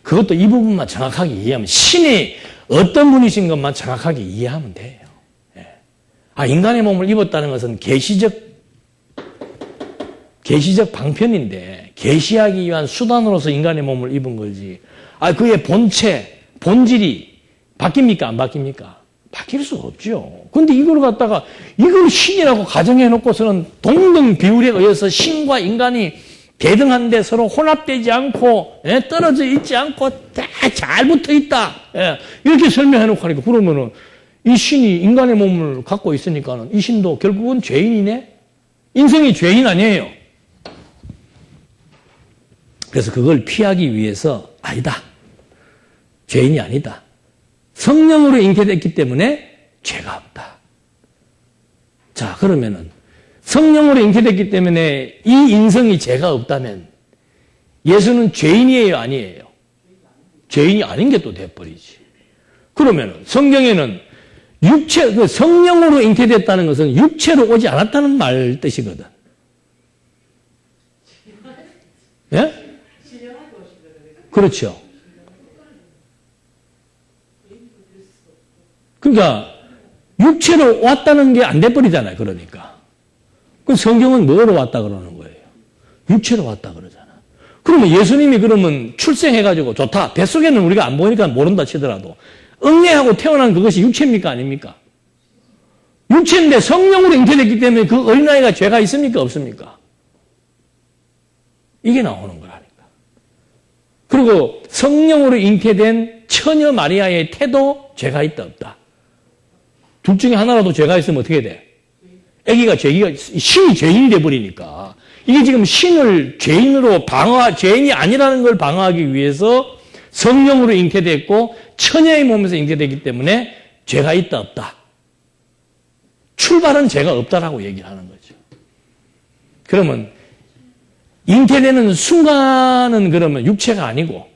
그것도 이 부분만 정확하게 이해하면, 신이 어떤 분이신 것만 정확하게 이해하면 돼요. 인간의 몸을 입었다는 것은 계시적 계시적 방편인데 계시하기 위한 수단으로서 인간의 몸을 입은 거지. 그의 본체, 본질이 바뀝니까? 안 바뀝니까? 바뀔 수가 없죠. 근데 이걸 갖다가 이걸 신이라고 가정해 놓고서는 동등 비율에 의해서 신과 인간이 대등한데 서로 혼합되지 않고 떨어져 있지 않고 다 잘 붙어 있다. 이렇게 설명해 놓고 하니까 그러면은 이 신이 인간의 몸을 갖고 있으니까는 이 신도 결국은 죄인이네? 인성이 죄인 아니에요. 그래서 그걸 피하기 위해서 아니다. 죄인이 아니다. 성령으로 잉태됐기 때문에 죄가 없다. 자, 그러면은 성령으로 잉태됐기 때문에 이 인성이 죄가 없다면 예수는 죄인이에요, 아니에요? 죄인이 아닌 게 또 돼버리지. 그러면은 성경에는 그 성령으로 잉태됐다는 것은 육체로 오지 않았다는 말 뜻이거든. 예? 그렇죠. 그러니까 육체로 왔다는 게 안 돼버리잖아요. 그러니까. 그 성경은 뭐로 왔다 그러는 거예요? 육체로 왔다 그러잖아. 그러면 예수님이 그러면 출생해가지고 좋다. 뱃속에는 우리가 안 보니까 모른다 치더라도 응애하고 태어난 그것이 육체입니까? 아닙니까? 육체인데 성령으로 잉태됐기 때문에 그 어린아이가 죄가 있습니까? 없습니까? 이게 나오는 거라니까. 그리고 성령으로 잉태된 처녀 마리아의 태도 죄가 있다 없다. 둘 중에 하나라도 죄가 있으면 어떻게 돼? 아기가 신이 죄인이 돼버리니까 이게 지금 신을 죄인으로 죄인이 아니라는 걸 방어하기 위해서 성령으로 잉태됐고 처녀의 몸에서 잉태됐기 때문에 죄가 있다 없다. 출발은 죄가 없다라고 얘기를 하는 거죠. 그러면 잉태되는 순간은 그러면 육체가 아니고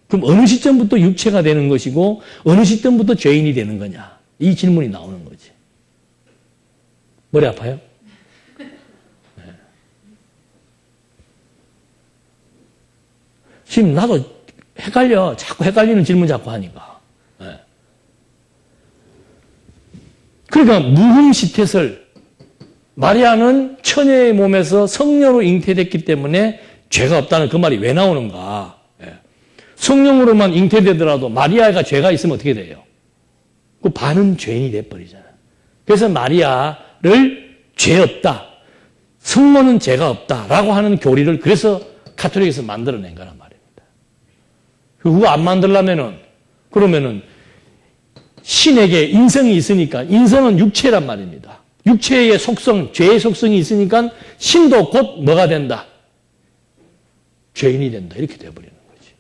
그럼 어느 시점부터 육체가 되는 것이고 어느 시점부터 죄인이 되는 거냐. 이 질문이 나오는 거지. 머리 아파요? 네. 지금 나도 헷갈려. 자꾸 헷갈리는 질문 자꾸 하니까. 네. 그러니까 무흠시텟을 마리아는 처녀의 몸에서 성령으로 잉태됐기 때문에 죄가 없다는 그 말이 왜 나오는가. 네. 성령으로만 잉태되더라도 마리아가 죄가 있으면 어떻게 돼요? 그 반은 죄인이 돼버리잖아. 그래서 마리아를 죄 없다. 성모는 죄가 없다라고 하는 교리를 그래서 가톨릭에서 만들어낸 거란 말입니다. 그거 안 만들려면은 그러면은 신에게 인성이 있으니까 인성은 육체란 말입니다. 육체의 속성, 죄의 속성이 있으니까 신도 곧 뭐가 된다? 죄인이 된다. 이렇게 돼버리는 거지.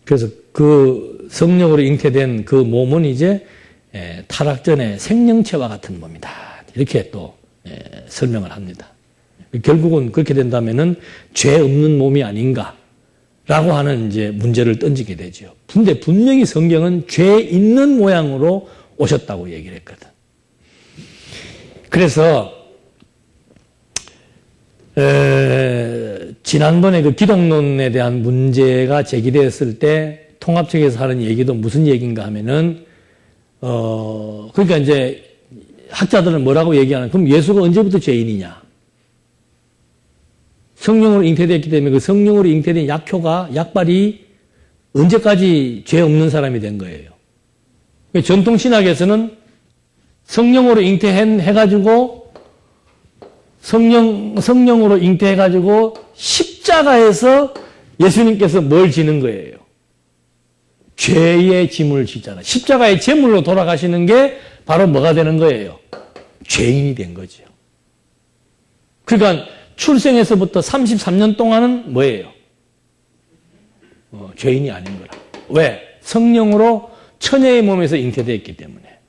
그래서 그 성령으로 잉태된 그 몸은 이제 타락 전에 생명체와 같은 몸이다. 이렇게 또 설명을 합니다. 결국은 그렇게 된다면은 죄 없는 몸이 아닌가라고 하는 이제 문제를 던지게 되죠. 근데 분명히 성경은 죄 있는 모양으로 오셨다고 얘기를 했거든. 그래서 지난번에 그 기독론에 대한 문제가 제기되었을 때 통합 측에서 하는 얘기도 무슨 얘기인가 하면은 그러니까 이제 학자들은 뭐라고 얘기하는? 그럼 예수가 언제부터 죄인이냐? 성령으로 잉태됐기 때문에 그 성령으로 잉태된 약발이 언제까지 죄 없는 사람이 된 거예요? 전통 신학에서는 성령으로 잉태해가지고 성령으로 잉태해가지고 십자가에서 예수님께서 뭘 지는 거예요? 죄의 짐을 지잖아. 십자가의 제물로 돌아가시는 게 바로 뭐가 되는 거예요? 죄인이 된 거죠. 그러니까 출생에서부터 33년 동안은 뭐예요? 죄인이 아닌 거라. 왜? 성령으로 처녀의 몸에서 잉태되었기 때문에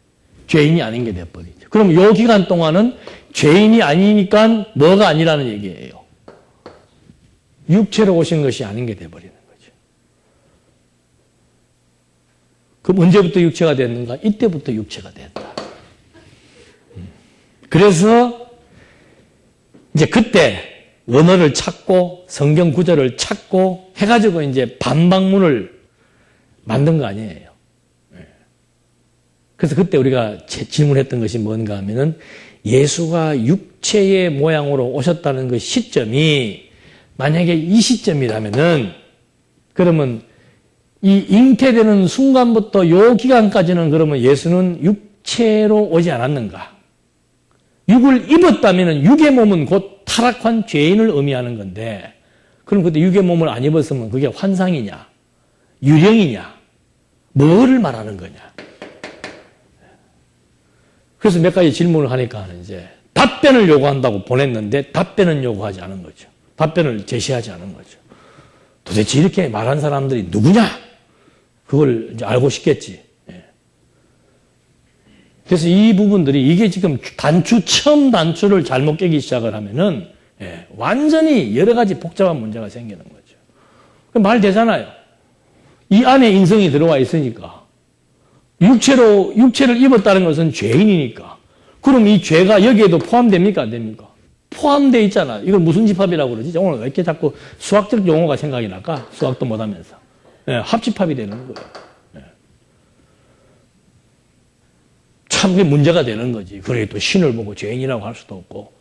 죄인이 아닌 게 돼버리죠. 그럼 이 기간 동안은 죄인이 아니니까 뭐가 아니라는 얘기예요. 육체로 오신 것이 아닌 게 돼버리는 거죠. 그럼 언제부터 육체가 됐는가? 이때부터 육체가 됐다. 그래서 이제 그때 원어를 찾고 성경 구절을 찾고 해가지고 이제 반박문을 만든 거 아니에요. 그래서 그때 우리가 질문했던 것이 뭔가 하면은 예수가 육체의 모양으로 오셨다는 그 시점이 만약에 이 시점이라면은 그러면 이 잉태되는 순간부터 요 기간까지는 그러면 예수는 육체로 오지 않았는가? 육을 입었다면은 육의 몸은 곧 타락한 죄인을 의미하는 건데 그럼 그때 육의 몸을 안 입었으면 그게 환상이냐? 유령이냐? 뭐를 말하는 거냐? 그래서 몇 가지 질문을 하니까 이제 답변을 요구한다고 보냈는데 답변은 요구하지 않은 거죠. 답변을 제시하지 않은 거죠. 도대체 이렇게 말한 사람들이 누구냐? 그걸 이제 알고 싶겠지. 그래서 이 부분들이 이게 지금 처음 단추를 잘못 깨기 시작을 하면은 완전히 여러 가지 복잡한 문제가 생기는 거죠. 말 되잖아요. 이 안에 인성이 들어와 있으니까. 육체를 입었다는 것은 죄인이니까. 그럼 이 죄가 여기에도 포함됩니까? 안 됩니까? 포함되어 있잖아. 이걸 무슨 집합이라고 그러지? 오늘 왜 이렇게 자꾸 수학적 용어가 생각이 날까? 수학도 못하면서. 합집합이 되는 거예요. 참 그게 문제가 되는 거지. 그래 또 신을 보고 죄인이라고 할 수도 없고.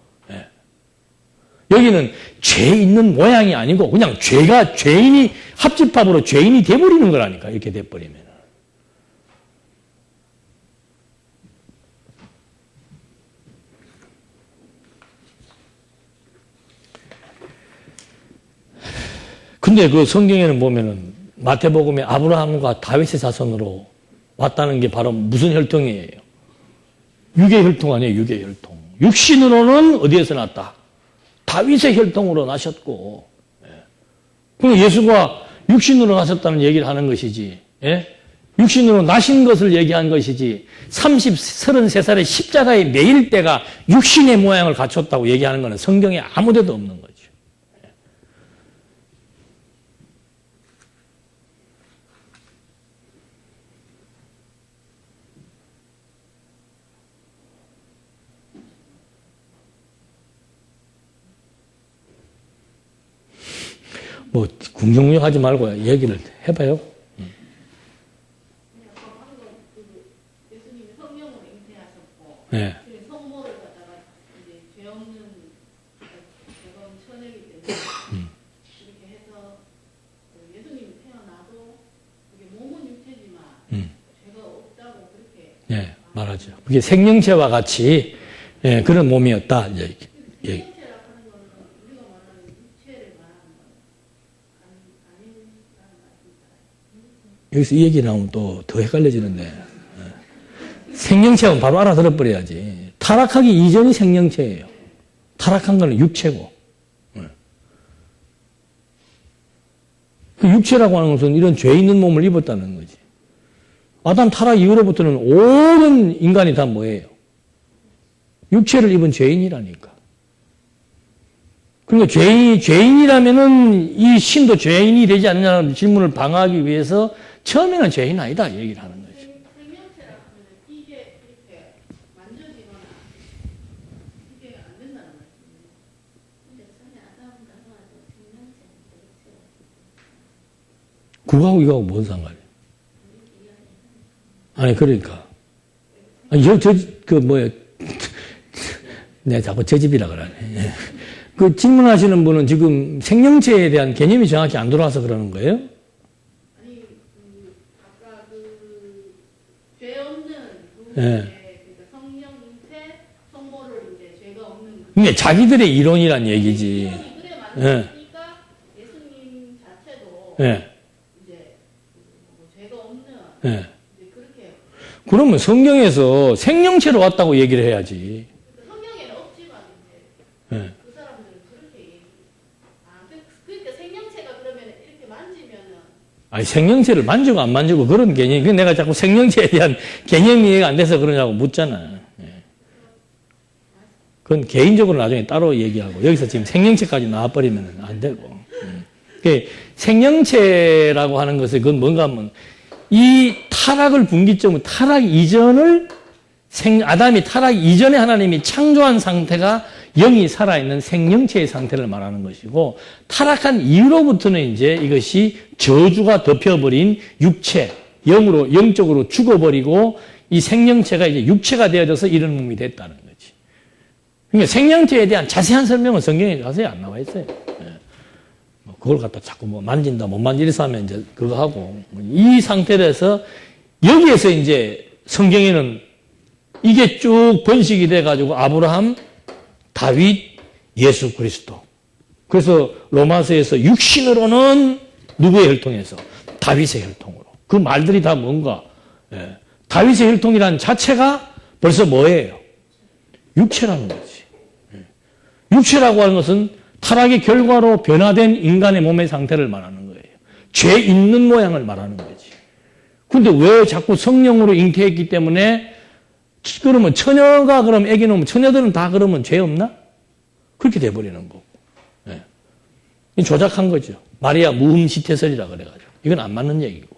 여기는 죄 있는 모양이 아니고 그냥 죄인이 합집합으로 죄인이 돼버리는 거라니까. 이렇게 돼버리면. 근데 그 성경에는 보면은 마태복음에 아브라함과 다윗의 자손으로 왔다는 게 바로 무슨 혈통이에요? 육의 혈통 아니에요, 육의 혈통. 육신으로는 어디에서 났다? 다윗의 혈통으로 나셨고. 그러니까 예수가 육신으로 나셨다는 얘기를 하는 것이지. 육신으로 나신 것을 얘기한 것이지. 33살의 십자가에 매일 때가 육신의 모양을 갖췄다고 얘기하는 것은 성경에 아무 데도 없는 거죠. 뭐 궁정무역 하지 말고 얘기를 해봐요. 예수님이 성령으로 잉태하셨고 네. 성모를 갖다가 이제 죄 없는 처녀이기 때문에 이렇게 해서 예수님이 태어나도 그게 몸은 육체지만 죄가 없다고 그렇게 네, 말하죠. 그게 생명체와 같이 그런 몸이었다. 이제 생명체라고 하는 거는 우리가 말하는 육체를 말하는 건 아니라는 말씀이잖아요. 여기서 이 얘기 나오면 또 더 헷갈려지는데 생명체는 바로 알아들어버려야지. 타락하기 이전이 생명체예요. 타락한 거는 육체고. 그 육체라고 하는 것은 이런 죄 있는 몸을 입었다는 거지. 아담 타락 이후로부터는 온 인간이 다 뭐예요? 육체를 입은 죄인이라니까. 그러니까 죄인이라면은 이 신도 죄인이 되지 않느냐는 질문을 방어하기 위해서 처음에는 죄인 아니다 얘기를 하는 거죠. 생명체라고 하면 이게 이렇게 만져지거나 이게 안 된다는 말씀이에요. 근데 전에 아담과 하와도 생명체는 그렇죠. 그거하고 이거하고 뭔 상관이에요? 아니 그러니까 아니 내가 자꾸 제 집이라 그러네. 그 질문하시는 분은 지금 생명체에 대한 개념이 정확히 안 들어와서 그러는 거예요? 아니 아까 죄 없는 네. 그러니까 성령 잉태 성모를 이제 죄가 없는 그러니까 자기들의 이론이란 얘기지. 그래 만드니까 예수님 자체도 이제 죄가 없는 이제 그렇게 그러면 성경에서 생명체로 왔다고 얘기를 해야지. 성경에는 없지만 이제 그 사람들은 그렇게 얘기. 그러니까 생명체가 그러면 이렇게 만지면은 아니 생명체를 만지고 안 만지고 그런 개념이 그 내가 자꾸 생명체에 대한 개념이 이해가 안 돼서 그러냐고 묻잖아. 그건 개인적으로 나중에 따로 얘기하고 여기서 지금 생명체까지 나와버리면 안 되고. 생명체라고 하는 것은 그건 뭔가 하면 이 타락을 분기점은 타락 이전을 아담이 타락 이전에 하나님이 창조한 상태가 영이 살아있는 생명체의 상태를 말하는 것이고 타락한 이후로부터는 이제 이것이 저주가 덮여버린 육체, 영적으로 죽어버리고 이 생명체가 이제 육체가 되어져서 이런 몸이 됐다는 거지. 그러니까 생명체에 대한 자세한 설명은 성경에 자세히 안 나와 있어요. 뭐 그걸 갖다 자꾸 뭐 만진다, 못 만지면서 하면 이제 그거 하고. 이 상태에서 여기에서 이제 성경에는 이게 쭉 번식이 돼가지고 아브라함, 다윗, 예수 그리스도. 그래서 로마서에서 육신으로는 누구의 혈통에서? 다윗의 혈통으로. 그 말들이 다 뭔가? 다윗의 혈통이란 자체가 벌써 뭐예요? 육체라는 거지. 육체라고 하는 것은 타락의 결과로 변화된 인간의 몸의 상태를 말하는 거예요. 죄 있는 모양을 말하는 거지. 근데 왜 자꾸 성령으로 잉태했기 때문에 그러면 처녀가 그럼 애기 놓으면 처녀들은 다 그러면 죄 없나? 그렇게 돼버리는 거고. 조작한 거죠. 마리아 무흠시태설이라 그래가지고. 이건 안 맞는 얘기고.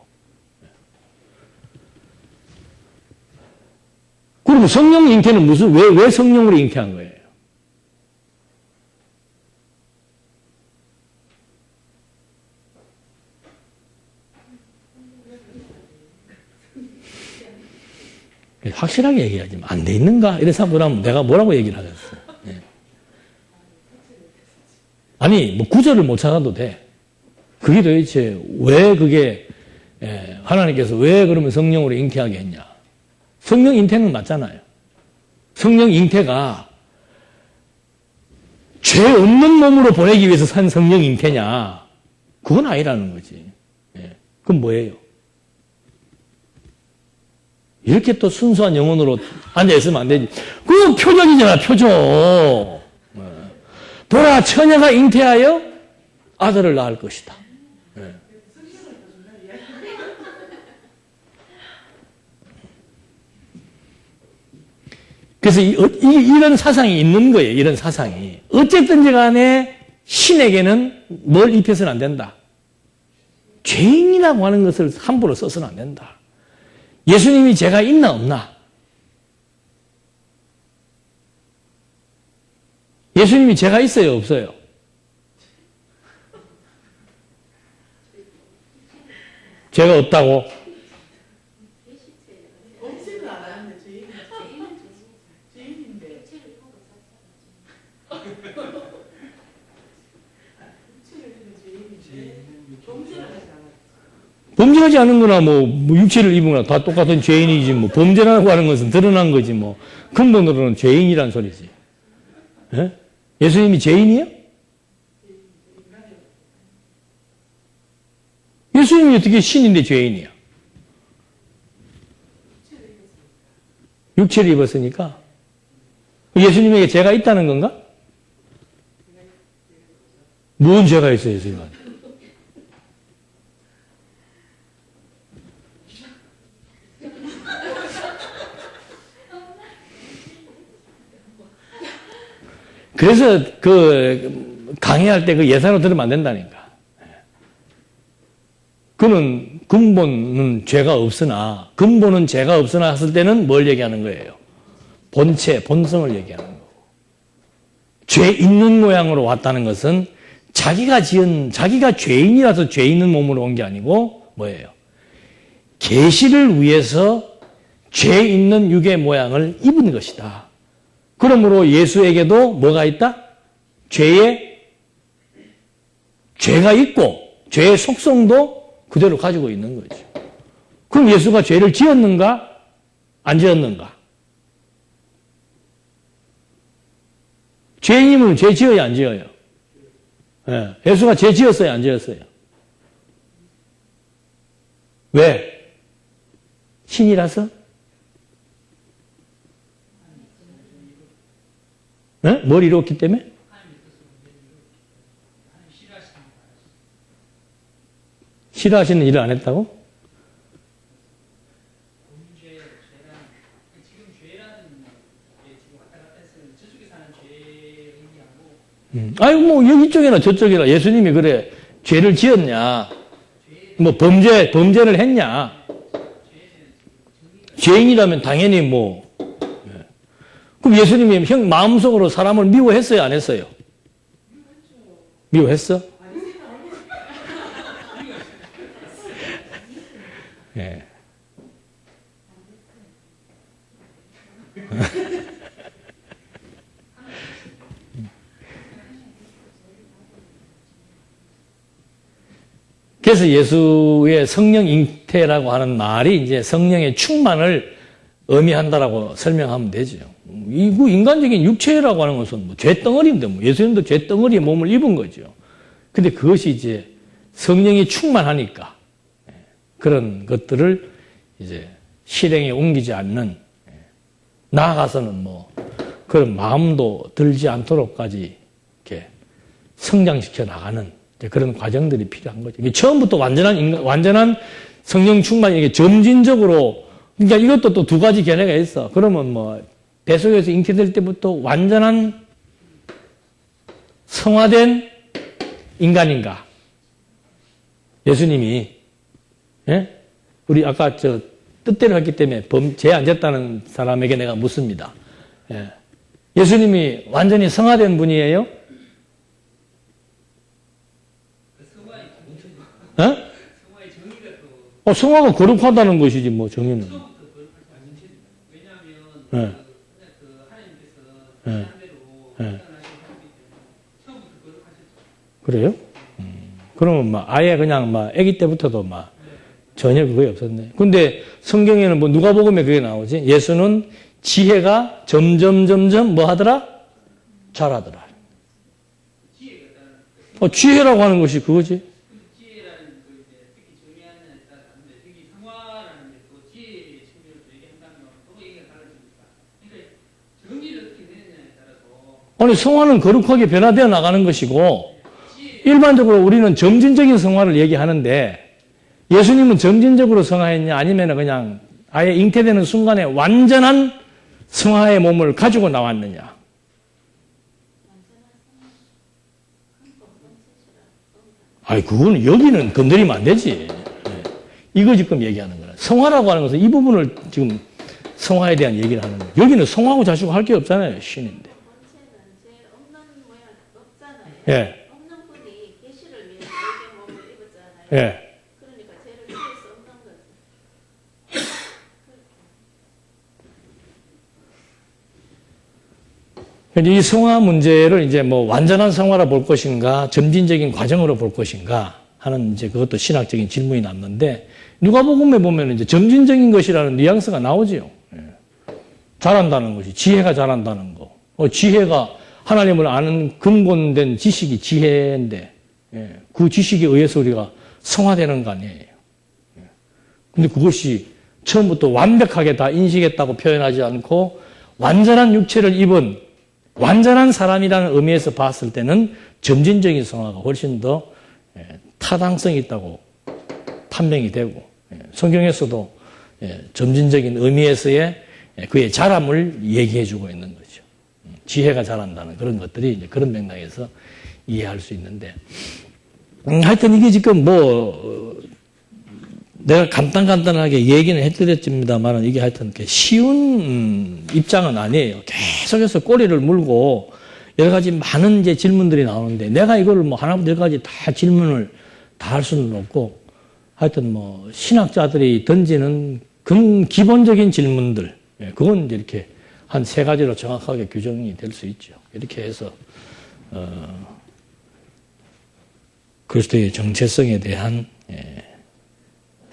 그리고 성령 잉태는 왜 성령으로 잉태한 거예요? 확실하게 얘기하지. 안 돼 있는가? 이래서 물으면 내가 뭐라고 얘기를 하겠어. 아니, 뭐 구절을 못 찾아도 돼. 그게 도대체 왜 그게, 하나님께서 왜 그러면 성령으로 잉태하게 했냐? 성령 잉태는 맞잖아요. 성령 잉태가 죄 없는 몸으로 보내기 위해서 산 성령 잉태냐? 그건 아니라는 거지. 그건 뭐예요? 이렇게 또 순수한 영혼으로 앉아있으면 안 되지. 그건 표적이잖아, 표적. 보라, 처녀가 잉태하여 아들을 낳을 것이다. 그래서 이런 사상이 있는 거예요. 이런 사상이. 어쨌든지 간에 신에게는 뭘 입혀서는 안 된다. 죄인이라고 하는 것을 함부로 써서는 안 된다. 예수님이 죄가 있나 없나? 예수님이 죄가 있어요 없어요? 죄가 없다고? 없지는 않았는데 죄인인데. 범죄하지 않은 거나 뭐 육체를 입은 거나 다 똑같은 죄인이지 뭐 범죄라고 하는 것은 드러난 거지 뭐 근본으로는 죄인이란 소리지. 예? 예수님이 죄인이에요? 예수님이 어떻게 신인데 죄인이야? 육체를 입었으니까 예수님에게 죄가 있다는 건가? 무슨 죄가 있어요, 예수님한테? 그래서 그 강의할 때 그 예사로 들으면 안 된다니까. 그는 근본은 죄가 없으나 근본은 죄가 없으나 했을 때는 뭘 얘기하는 거예요? 본체, 본성을 얘기하는 거고. 죄 있는 모양으로 왔다는 것은 자기가 죄인이라서 죄 있는 몸으로 온 게 아니고 뭐예요? 계시를 위해서 죄 있는 육의 모양을 입은 것이다. 그러므로 예수에게도 뭐가 있다? 죄가 있고 죄의 속성도 그대로 가지고 있는 거죠. 그럼 예수가 죄를 지었는가? 안 지었는가? 죄인이면 죄 지어야 안 지어요? 예. 예수가 죄 지었어요? 안 지었어요? 왜? 신이라서? 네? 뭘 이뤘기 때문에? 싫어하시는 일을 안 했다고? 아이고, 뭐, 이쪽이나 저쪽이나 예수님이 그래, 죄를 지었냐? 뭐, 범죄를 했냐? 죄인이라면 당연히 뭐, 그럼 예수님이 마음속으로 사람을 미워했어요, 안 했어요? 미워했어? 예. 그래서 예수의 성령 잉태라고 하는 말이 이제 성령의 충만을 의미한다라고 설명하면 되죠. 이 인간적인 육체라고 하는 것은 뭐 죄덩어리인데 뭐 예수님도 죄덩어리에 몸을 입은 거죠. 근데 그것이 이제 성령이 충만하니까 그런 것들을 이제 실행에 옮기지 않는, 나아가서는 뭐 그런 마음도 들지 않도록까지 이렇게 성장시켜 나가는 그런 과정들이 필요한 거죠. 이게 처음부터 완전한 성령 충만이 이게 점진적으로, 그러니까 이것도 또 두 가지 견해가 있어. 그러면 뭐 뱃속에서 잉태될 때부터 완전한 성화된 인간인가? 예수님이, 예? 우리 아까 뜻대로 했기 때문에 죄 안 졌다는 사람에게 내가 묻습니다. 예. 예수님이 완전히 성화된 분이에요? 성화가 거룩하다는 것이지, 뭐, 정의는. 예. 예. 예. 그래요? 그러면 막 아예 그냥 막 아기 때부터도 막 전혀 그게 없었네. 근데 성경에는 뭐 누가복음에 그게 나오지? 예수는 지혜가 점점 뭐 하더라? 자라더라. 지혜라고 하는 것이 그거지. 지혜라는 그 특히 정의하는 데 따라 다른데 특히 성화라는 게 또 지혜의 측면에서 얘기한다면 또 얘기가 달라집니다. 그러니까 정의를 어떻게 내느냐에 따라서 아니 성화는 거룩하게 변화되어 나가는 것이고 일반적으로 우리는 점진적인 성화를 얘기하는데 예수님은 점진적으로 성화했냐 아니면 그냥 아예 잉태되는 순간에 완전한 성화의 몸을 가지고 나왔느냐. 아니, 그거는 여기는 건드리면 안 되지. 이거 지금 얘기하는 거야. 성화라고 하는 것은 이 부분을 지금 성화에 대한 얘기를 하는 거예요. 여기는 성화하고 자시고 할 게 없잖아요. 신인데. 본체는 제 없는 모양 없잖아요. 예. 없는 분이 계시를 위해서 이렇게 몸을 입었잖아요. 예. 그러니까 죄를 지을 수 없는 거죠. 이 성화 문제를 이제 뭐 완전한 성화로 볼 것인가, 점진적인 과정으로 볼 것인가 하는 이제 그것도 신학적인 질문이 남는데 누가복음에 보면 이제 점진적인 것이라는 뉘앙스가 나오지요. 자란다는 것이 지혜가 자란다는 거. 지혜가 하나님을 아는 근본된 지식이 지혜인데 그 지식에 의해서 우리가 성화되는 거 아니에요. 근데 그것이 처음부터 완벽하게 다 인식했다고 표현하지 않고 완전한 육체를 입은 완전한 사람이라는 의미에서 봤을 때는 점진적인 성화가 훨씬 더 타당성이 있다고 판명이 되고 성경에서도 점진적인 의미에서의 그의 자람을 얘기해 주고 있는 거죠. 지혜가 자란다는 그런 것들이 이제 그런 맥락에서 이해할 수 있는데 하여튼 이게 지금 뭐 내가 간단하게 얘기는 해드렸습니다만 이게 하여튼 이렇게 쉬운 입장은 아니에요. 계속해서 꼬리를 물고 여러 가지 많은 이제 질문들이 나오는데 내가 이거를 뭐 하나부터 열까지 다 질문을 다 할 수는 없고 하여튼 뭐 신학자들이 던지는 기본적인 질문들 그건 이제 이렇게 한 3가지로 정확하게 규정이 될 수 있죠. 이렇게 해서 그리스도의 정체성에 대한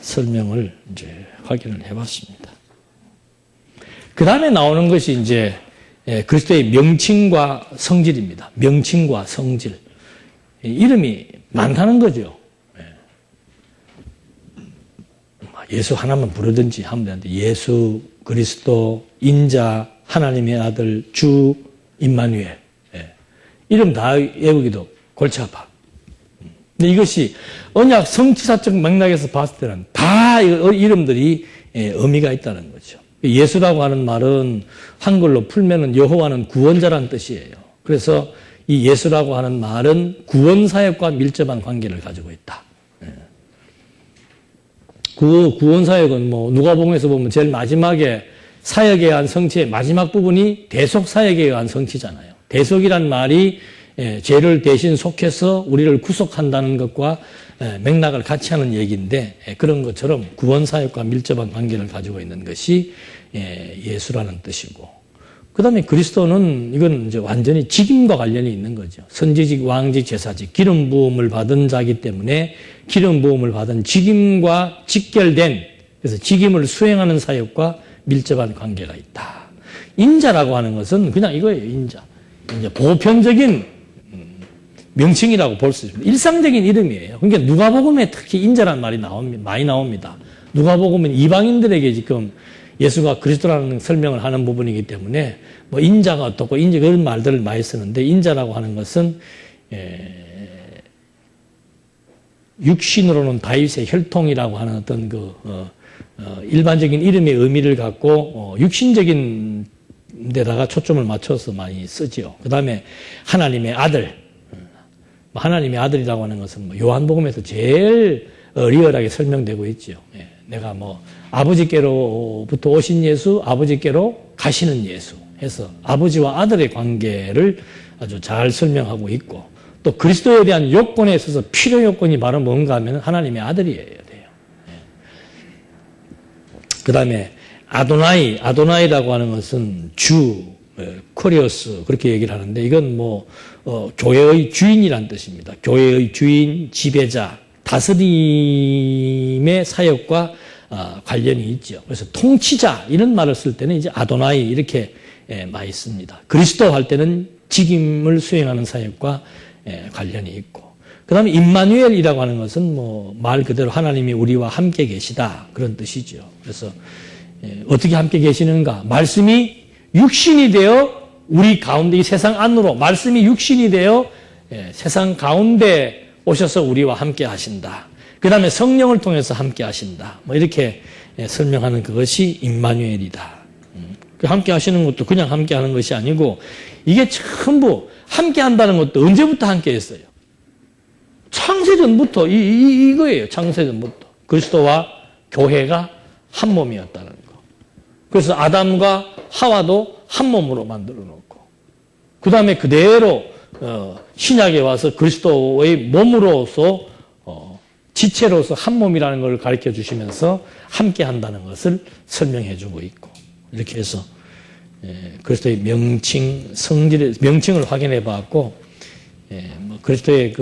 설명을 이제 확인을 해봤습니다. 그 다음에 나오는 것이 이제 그리스도의 명칭과 성질입니다. 명칭과 성질. 이름이 많다는 거죠. 예수 하나만 부르든지 하면 되는데 예수, 그리스도, 인자, 하나님의 아들, 주, 임마누엘. 이름 다 외우기도 골치 아파. 근데 이것이 언약 성취사적 맥락에서 봤을 때는 다 이름들이 의미가 있다는 거죠. 예수라고 하는 말은 한글로 풀면은 여호와는 구원자라는 뜻이에요. 그래서 이 예수라고 하는 말은 구원사역과 밀접한 관계를 가지고 있다. 그 구원사역은 뭐 누가복음에서 보면 제일 마지막에 사역에 의한 성취의 마지막 부분이 대속사역에 의한 성취잖아요. 대속이란 말이 죄를 대신 속해서 우리를 구속한다는 것과 맥락을 같이 하는 얘기인데 그런 것처럼 구원사역과 밀접한 관계를 가지고 있는 것이 예수라는 뜻이고 그 다음에 그리스도는 이건 이제 완전히 직임과 관련이 있는 거죠. 선지직, 왕직, 제사직, 기름 부음을 받은 자이기 때문에 기름 부음을 받은 직임과 직결된, 그래서 직임을 수행하는 사역과 밀접한 관계가 있다. 인자라고 하는 것은 그냥 이거예요, 인자. 이제 보편적인 명칭이라고 볼 수 있습니다. 일상적인 이름이에요. 그러니까 누가복음에 특히 인자라는 말이 많이 나옵니다. 누가복음은 이방인들에게 지금 예수가 그리스도라는 설명을 하는 부분이기 때문에 뭐 인자가 어떻고 인자 그런 말들을 많이 쓰는데 인자라고 하는 것은 육신으로는 다윗의 혈통이라고 하는 어떤 일반적인 이름의 의미를 갖고 육신적인 데다가 초점을 맞춰서 많이 쓰지요. 그 다음에 하나님의 아들, 하나님의 아들이라고 하는 것은 요한복음에서 제일 리얼하게 설명되고 있지요. 내가 아버지께로부터 오신 예수, 아버지께로 가시는 예수 해서 아버지와 아들의 관계를 아주 잘 설명하고 있고, 또 그리스도에 대한 요건에 있어서 필요 요건이 바로 뭔가 하면 하나님의 아들이어야 돼요. 그 다음에 아도나이라고 하는 것은 주, 코리오스 그렇게 얘기를 하는데, 이건 교회의 주인이란 뜻입니다. 교회의 주인, 지배자, 다스림의 사역과 관련이 있죠. 그래서 통치자 이런 말을 쓸 때는 이제 아도나이 이렇게 많이 씁니다. 그리스도 할 때는 직임을 수행하는 사역과 관련이 있고, 그 다음에 임마누엘이라고 하는 것은 말 그대로 하나님이 우리와 함께 계시다 그런 뜻이죠. 그래서 어떻게 함께 계시는가? 말씀이 육신이 되어 우리 가운데, 이 세상 안으로 말씀이 육신이 되어 세상 가운데 오셔서 우리와 함께 하신다. 그 다음에 성령을 통해서 함께 하신다. 이렇게 설명하는 그것이 임마누엘이다. 함께 하시는 것도 그냥 함께 하는 것이 아니고, 이게 전부 함께 한다는 것도 언제부터 함께 했어요? 창세전부터 이거예요. 창세전부터. 그리스도와 교회가 한 몸이었다는 거. 그래서 아담과 하와도 한 몸으로 만들어 놓고, 그 다음에 그대로 신약에 와서 그리스도의 몸으로서 지체로서 한 몸이라는 걸 가르쳐 주시면서 함께 한다는 것을 설명해 주고 있고, 이렇게 해서 그리스도의 명칭을 확인해 봤고, 그리스도의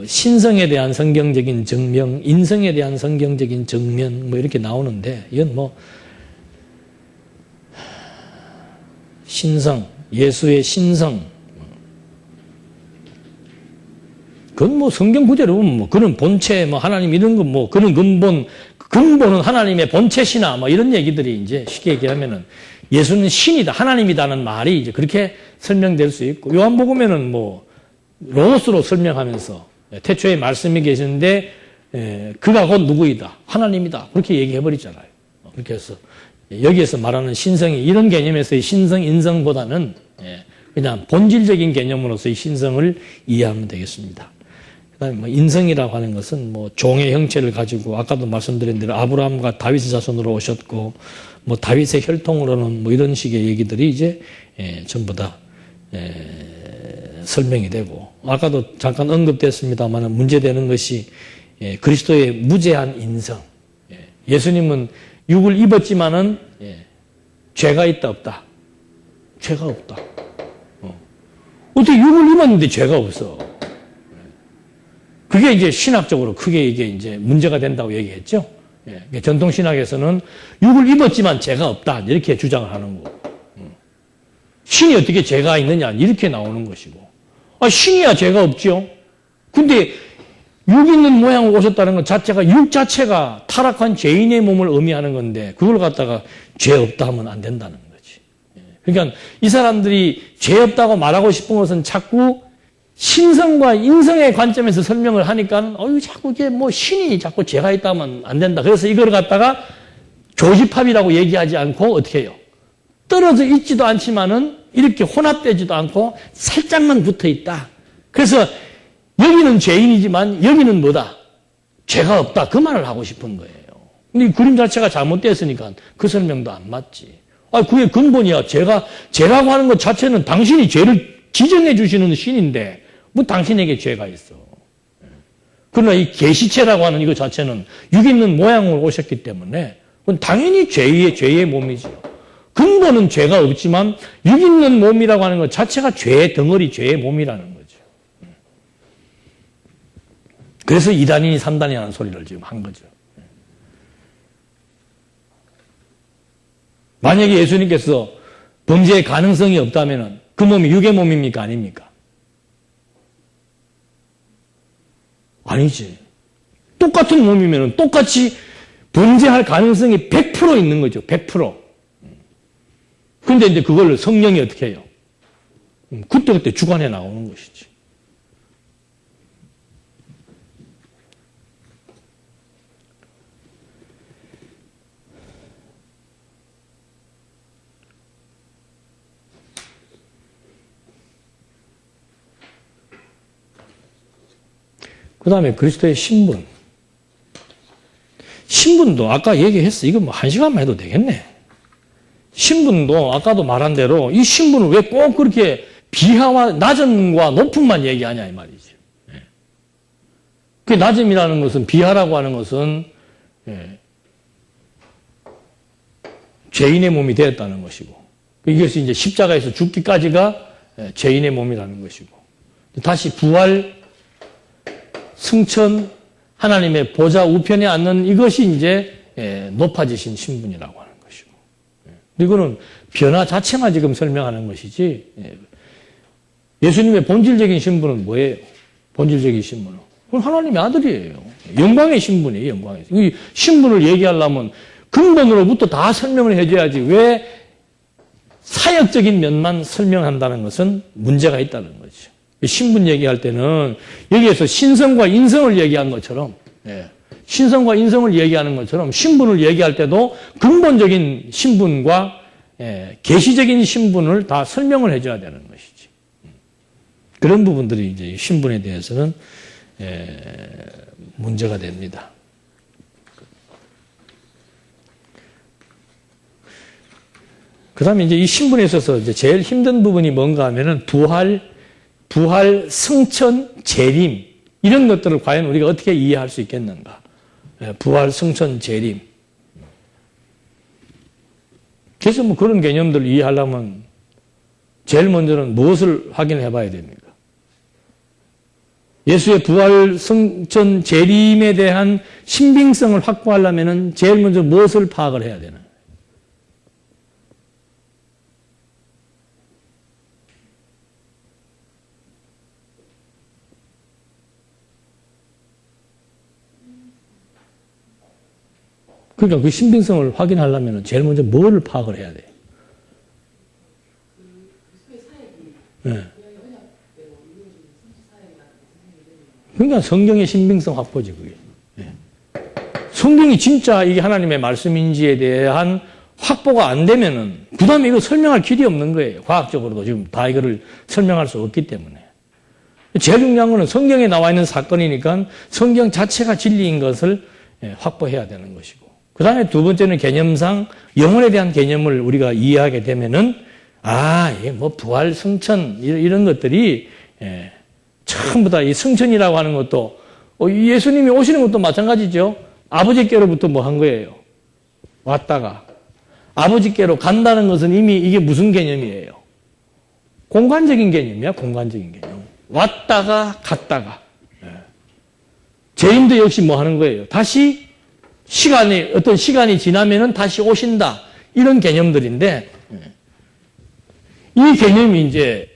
신성에 대한 성경적인 증명, 인성에 대한 성경적인 증명 이렇게 나오는데, 이건 신성, 예수의 신성, 그건 성경 구절로 보면 그는 본체, 하나님 이런 거 그는 근본은 하나님의 본체시나 이런 얘기들이 이제 쉽게 얘기하면은 예수는 신이다, 하나님이다는 말이 이제 그렇게 설명될 수 있고, 요한복음에는 로고스로 설명하면서 태초에 말씀이 계시는데 그가 곧 누구이다, 하나님이다 그렇게 얘기해버리잖아요. 그렇게 해서 여기에서 말하는 신성이 이런 개념에서의 신성, 인성보다는 그냥 본질적인 개념으로서의 신성을 이해하면 되겠습니다. 그다음에 인성이라고 하는 것은 종의 형체를 가지고, 아까도 말씀드린 대로 아브라함과 다윗의 자손으로 오셨고, 다윗의 혈통으로는 이런 식의 얘기들이 이제 전부 다 설명이 되고, 아까도 잠깐 언급됐습니다만 문제되는 것이 그리스도의 무죄한 인성. 예수님은 육을 입었지만은 죄가 있다 없다? 죄가 없다. 어떻게 육을 입었는데 죄가 없어? 그게 이제 신학적으로 크게 이게 이제 문제가 된다고 얘기했죠. 전통 신학에서는 육을 입었지만 죄가 없다 이렇게 주장을 하는 거고, 신이 어떻게 죄가 있느냐 이렇게 나오는 것이고, 신이야 죄가 없죠. 근데 육 있는 모양으로 오셨다는 것 자체가, 육 자체가 타락한 죄인의 몸을 의미하는 건데, 그걸 갖다가 죄 없다 하면 안 된다는 거지. 그러니까 이 사람들이 죄 없다고 말하고 싶은 것은 자꾸 신성과 인성의 관점에서 설명을 하니까 자꾸 이게 신이 자꾸 죄가 있다면 안 된다. 그래서 이걸 갖다가 교집합이라고 얘기하지 않고 어떻게 해요? 떨어져 있지도 않지만은 이렇게 혼합되지도 않고 살짝만 붙어 있다. 그래서 여기는 죄인이지만 여기는 뭐다? 죄가 없다. 그 말을 하고 싶은 거예요. 근데 이 그림 자체가 잘못됐으니까 그 설명도 안 맞지. 그게 근본이야. 죄라고 하는 것 자체는 당신이 죄를 지정해 주시는 신인데 당신에게 죄가 있어. 그러나 이 계시체라고 하는 이거 자체는 육 있는 모양으로 오셨기 때문에 그건 당연히 죄의 몸이지요. 근본은 죄가 없지만 육 있는 몸이라고 하는 것 자체가 죄의 덩어리, 죄의 몸이라는 거죠. 그래서 2단이니 3단이라는 소리를 지금 한 거죠. 만약에 예수님께서 범죄의 가능성이 없다면 그 몸이 육의 몸입니까? 아닙니까? 아니지. 똑같은 몸이면 똑같이 범죄할 가능성이 100% 있는 거죠. 100%. 근데 이제 그걸 성령이 어떻게 해요? 그때그때 주관해 나오는 것이지. 그 다음에 그리스도의 신분. 신분도 아까 얘기했어. 이거 뭐 1시간만 해도 되겠네. 신분도 아까도 말한 대로 이 신분을 왜 꼭 그렇게 비하와 낮음과 높음만 얘기하냐 이 말이죠. 그 낮음이라는 것은 비하라고 하는 것은 죄인의 몸이 되었다는 것이고 이것이 이제 십자가에서 죽기까지가 죄인의 몸이라는 것이고 다시 부활 승천 하나님의 보좌 우편에 앉는 이것이 이제 높아지신 신분이라고 하는 것이고 이거는 변화 자체만 지금 설명하는 것이지 예수님의 본질적인 신분은 뭐예요? 본질적인 신분은 그건 하나님의 아들이에요. 영광의 신분이에요. 영광의 이 신분을 얘기하려면 근본으로부터 다 설명을 해줘야지 왜 사역적인 면만 설명한다는 것은 문제가 있다는 거죠. 신분 얘기할 때는 여기에서 신성과 인성을 얘기한 것처럼 신성과 인성을 얘기하는 것처럼 신분을 얘기할 때도 근본적인 신분과 계시적인 신분을 다 설명을 해줘야 되는 것이지. 그런 부분들이 이제 신분에 대해서는 문제가 됩니다. 그 다음에 이제 이 신분에 있어서 이제 제일 힘든 부분이 뭔가 하면은 부활, 승천, 재림 이런 것들을 과연 우리가 어떻게 이해할 수 있겠는가? 부활, 승천, 재림. 그래서 뭐 그런 개념들을 이해하려면 제일 먼저는 무엇을 확인해 봐야 됩니까? 예수의 부활, 승천, 재림에 대한 신빙성을 확보하려면 제일 먼저 무엇을 파악을 해야 되나? 그러니까 그 신빙성을 확인하려면 제일 먼저 뭐를 파악을 해야 돼요? 네. 그러니까 성경의 신빙성 확보지 그게. 네. 성경이 진짜 이게 하나님의 말씀인지에 대한 확보가 안 되면은 그 다음에 이거 설명할 길이 없는 거예요. 과학적으로도 지금 다 이거를 설명할 수 없기 때문에. 제일 중요한 거는 성경에 나와 있는 사건이니까 성경 자체가 진리인 것을 확보해야 되는 것이고. 그 다음에 두 번째는 개념상 영혼에 대한 개념을 우리가 이해하게 되면은 뭐 부활, 승천 이런 것들이 전부 다 이 승천이라고 하는 것도 예수님이 오시는 것도 마찬가지죠. 아버지께로부터 뭐 한 거예요? 왔다가 아버지께로 간다는 것은 이미 이게 무슨 개념이에요? 공간적인 개념이야. 공간적인 개념. 왔다가 갔다가. 죄인도 역시 뭐 하는 거예요? 다시 어떤 시간이 지나면은 다시 오신다. 이런 개념들인데, 이 개념이 이제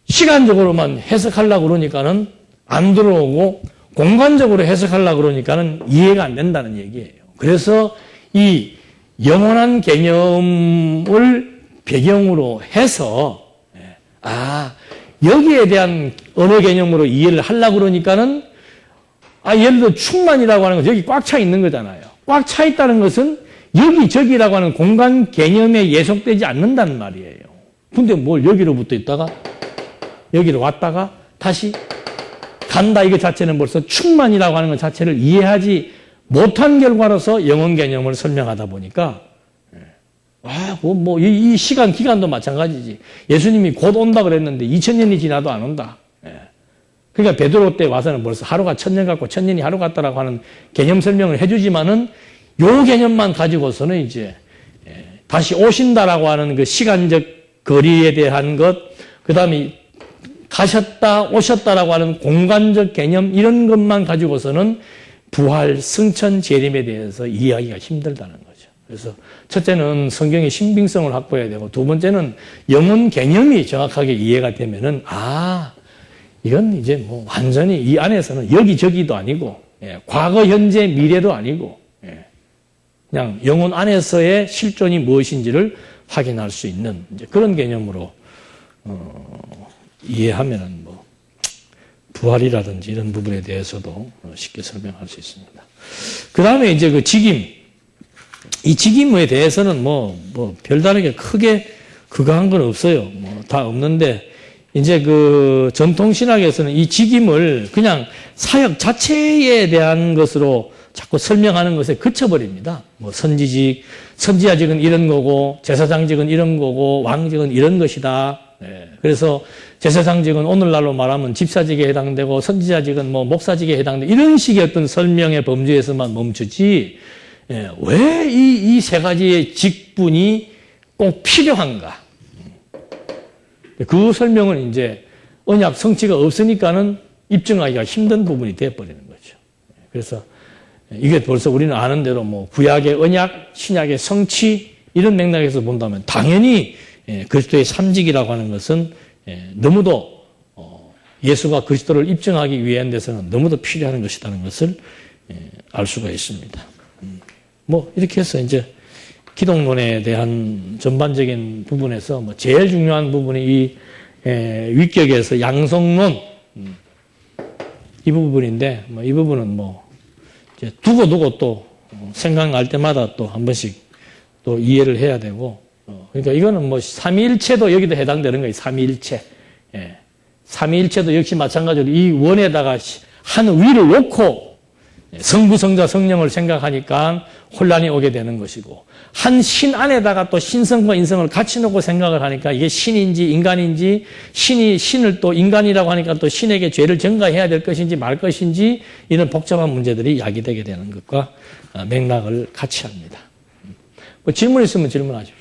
시간적으로만 해석하려고 그러니까는 안 들어오고, 공간적으로 해석하려고 그러니까는 이해가 안 된다는 얘기예요. 그래서 이 영원한 개념을 배경으로 해서, 여기에 대한 언어 개념으로 이해를 하려고 그러니까는 예를 들어 충만이라고 하는 것은 여기 꽉 차 있는 거잖아요. 꽉 차 있다는 것은 여기저기라고 하는 공간 개념에 예속되지 않는다는 말이에요. 근데 뭘 여기로부터 있다가 여기로 왔다가 다시 간다 이거 자체는 벌써 충만이라고 하는 것 자체를 이해하지 못한 결과로서 영혼 개념을 설명하다 보니까 이 시간 기간도 마찬가지지. 예수님이 곧 온다 그랬는데 2000년이 지나도 안 온다. 그러니까 베드로 때 와서는 벌써 하루가 1000년 같고 1000년이 하루 같다라고 하는 개념 설명을 해주지만은 요 개념만 가지고서는 이제 다시 오신다라고 하는 그 시간적 거리에 대한 것, 그 다음에 가셨다, 오셨다라고 하는 공간적 개념, 이런 것만 가지고서는 부활, 승천, 재림에 대해서 이해하기가 힘들다는 거죠. 그래서 첫째는 성경의 신빙성을 확보해야 되고, 두 번째는 영혼 개념이 정확하게 이해가 되면은, 이건 이제 뭐 완전히 이 안에서는 여기저기도 아니고, 과거, 현재, 미래도 아니고, 그냥 영혼 안에서의 실존이 무엇인지를 확인할 수 있는 이제 그런 개념으로 이해하면은 뭐 부활이라든지 이런 부분에 대해서도 쉽게 설명할 수 있습니다. 그 다음에 이제 그 직임, 이 직임에 대해서는 뭐 별다르게 크게 그거 한 건 없어요. 뭐 다 없는데 이제 그 전통 신학에서는 이 직임을 그냥 사역 자체에 대한 것으로 자꾸 설명하는 것에 그쳐버립니다. 뭐 선지자직은 이런 거고, 제사장직은 이런 거고, 왕직은 이런 것이다. 그래서 제사장직은 오늘날로 말하면 집사직에 해당되고, 선지자직은 뭐 목사직에 해당되고, 이런 식의 어떤 설명의 범주에서만 멈추지, 왜 이 세 가지의 직분이 꼭 필요한가? 그 설명은 이제 언약 성취가 없으니까는 입증하기가 힘든 부분이 되어버리는 거죠. 그래서 이게 벌써 우리는 아는 대로 뭐 구약의 언약, 신약의 성취 이런 맥락에서 본다면 당연히 그리스도의 삼직이라고 하는 것은 너무도 예수가 그리스도를 입증하기 위한 데서는 너무도 필요한 것이라는 것을 알 수가 있습니다. 뭐 이렇게 해서 이제 기독론에 대한 전반적인 부분에서 뭐 제일 중요한 부분이 이 위격에서 양성론 이 부분인데 뭐 이 부분은 뭐 이제 두고 또 생각날 때마다 또 한 번씩 또 이해를 해야 되고 그러니까 이거는 뭐 삼위일체도 여기도 해당되는 거예요. 삼위일체. 삼위일체도 역시 마찬가지로 이 원에다가 한 위를 놓고 성부, 성자, 성령을 생각하니까 혼란이 오게 되는 것이고 한 신 안에다가 또 신성과 인성을 같이 놓고 생각을 하니까 이게 신인지 인간인지 신을 또 인간이라고 하니까 또 신에게 죄를 전가해야 될 것인지 말 것인지 이런 복잡한 문제들이 야기되게 되는 것과 맥락을 같이 합니다. 뭐 질문 있으면 질문하십시오.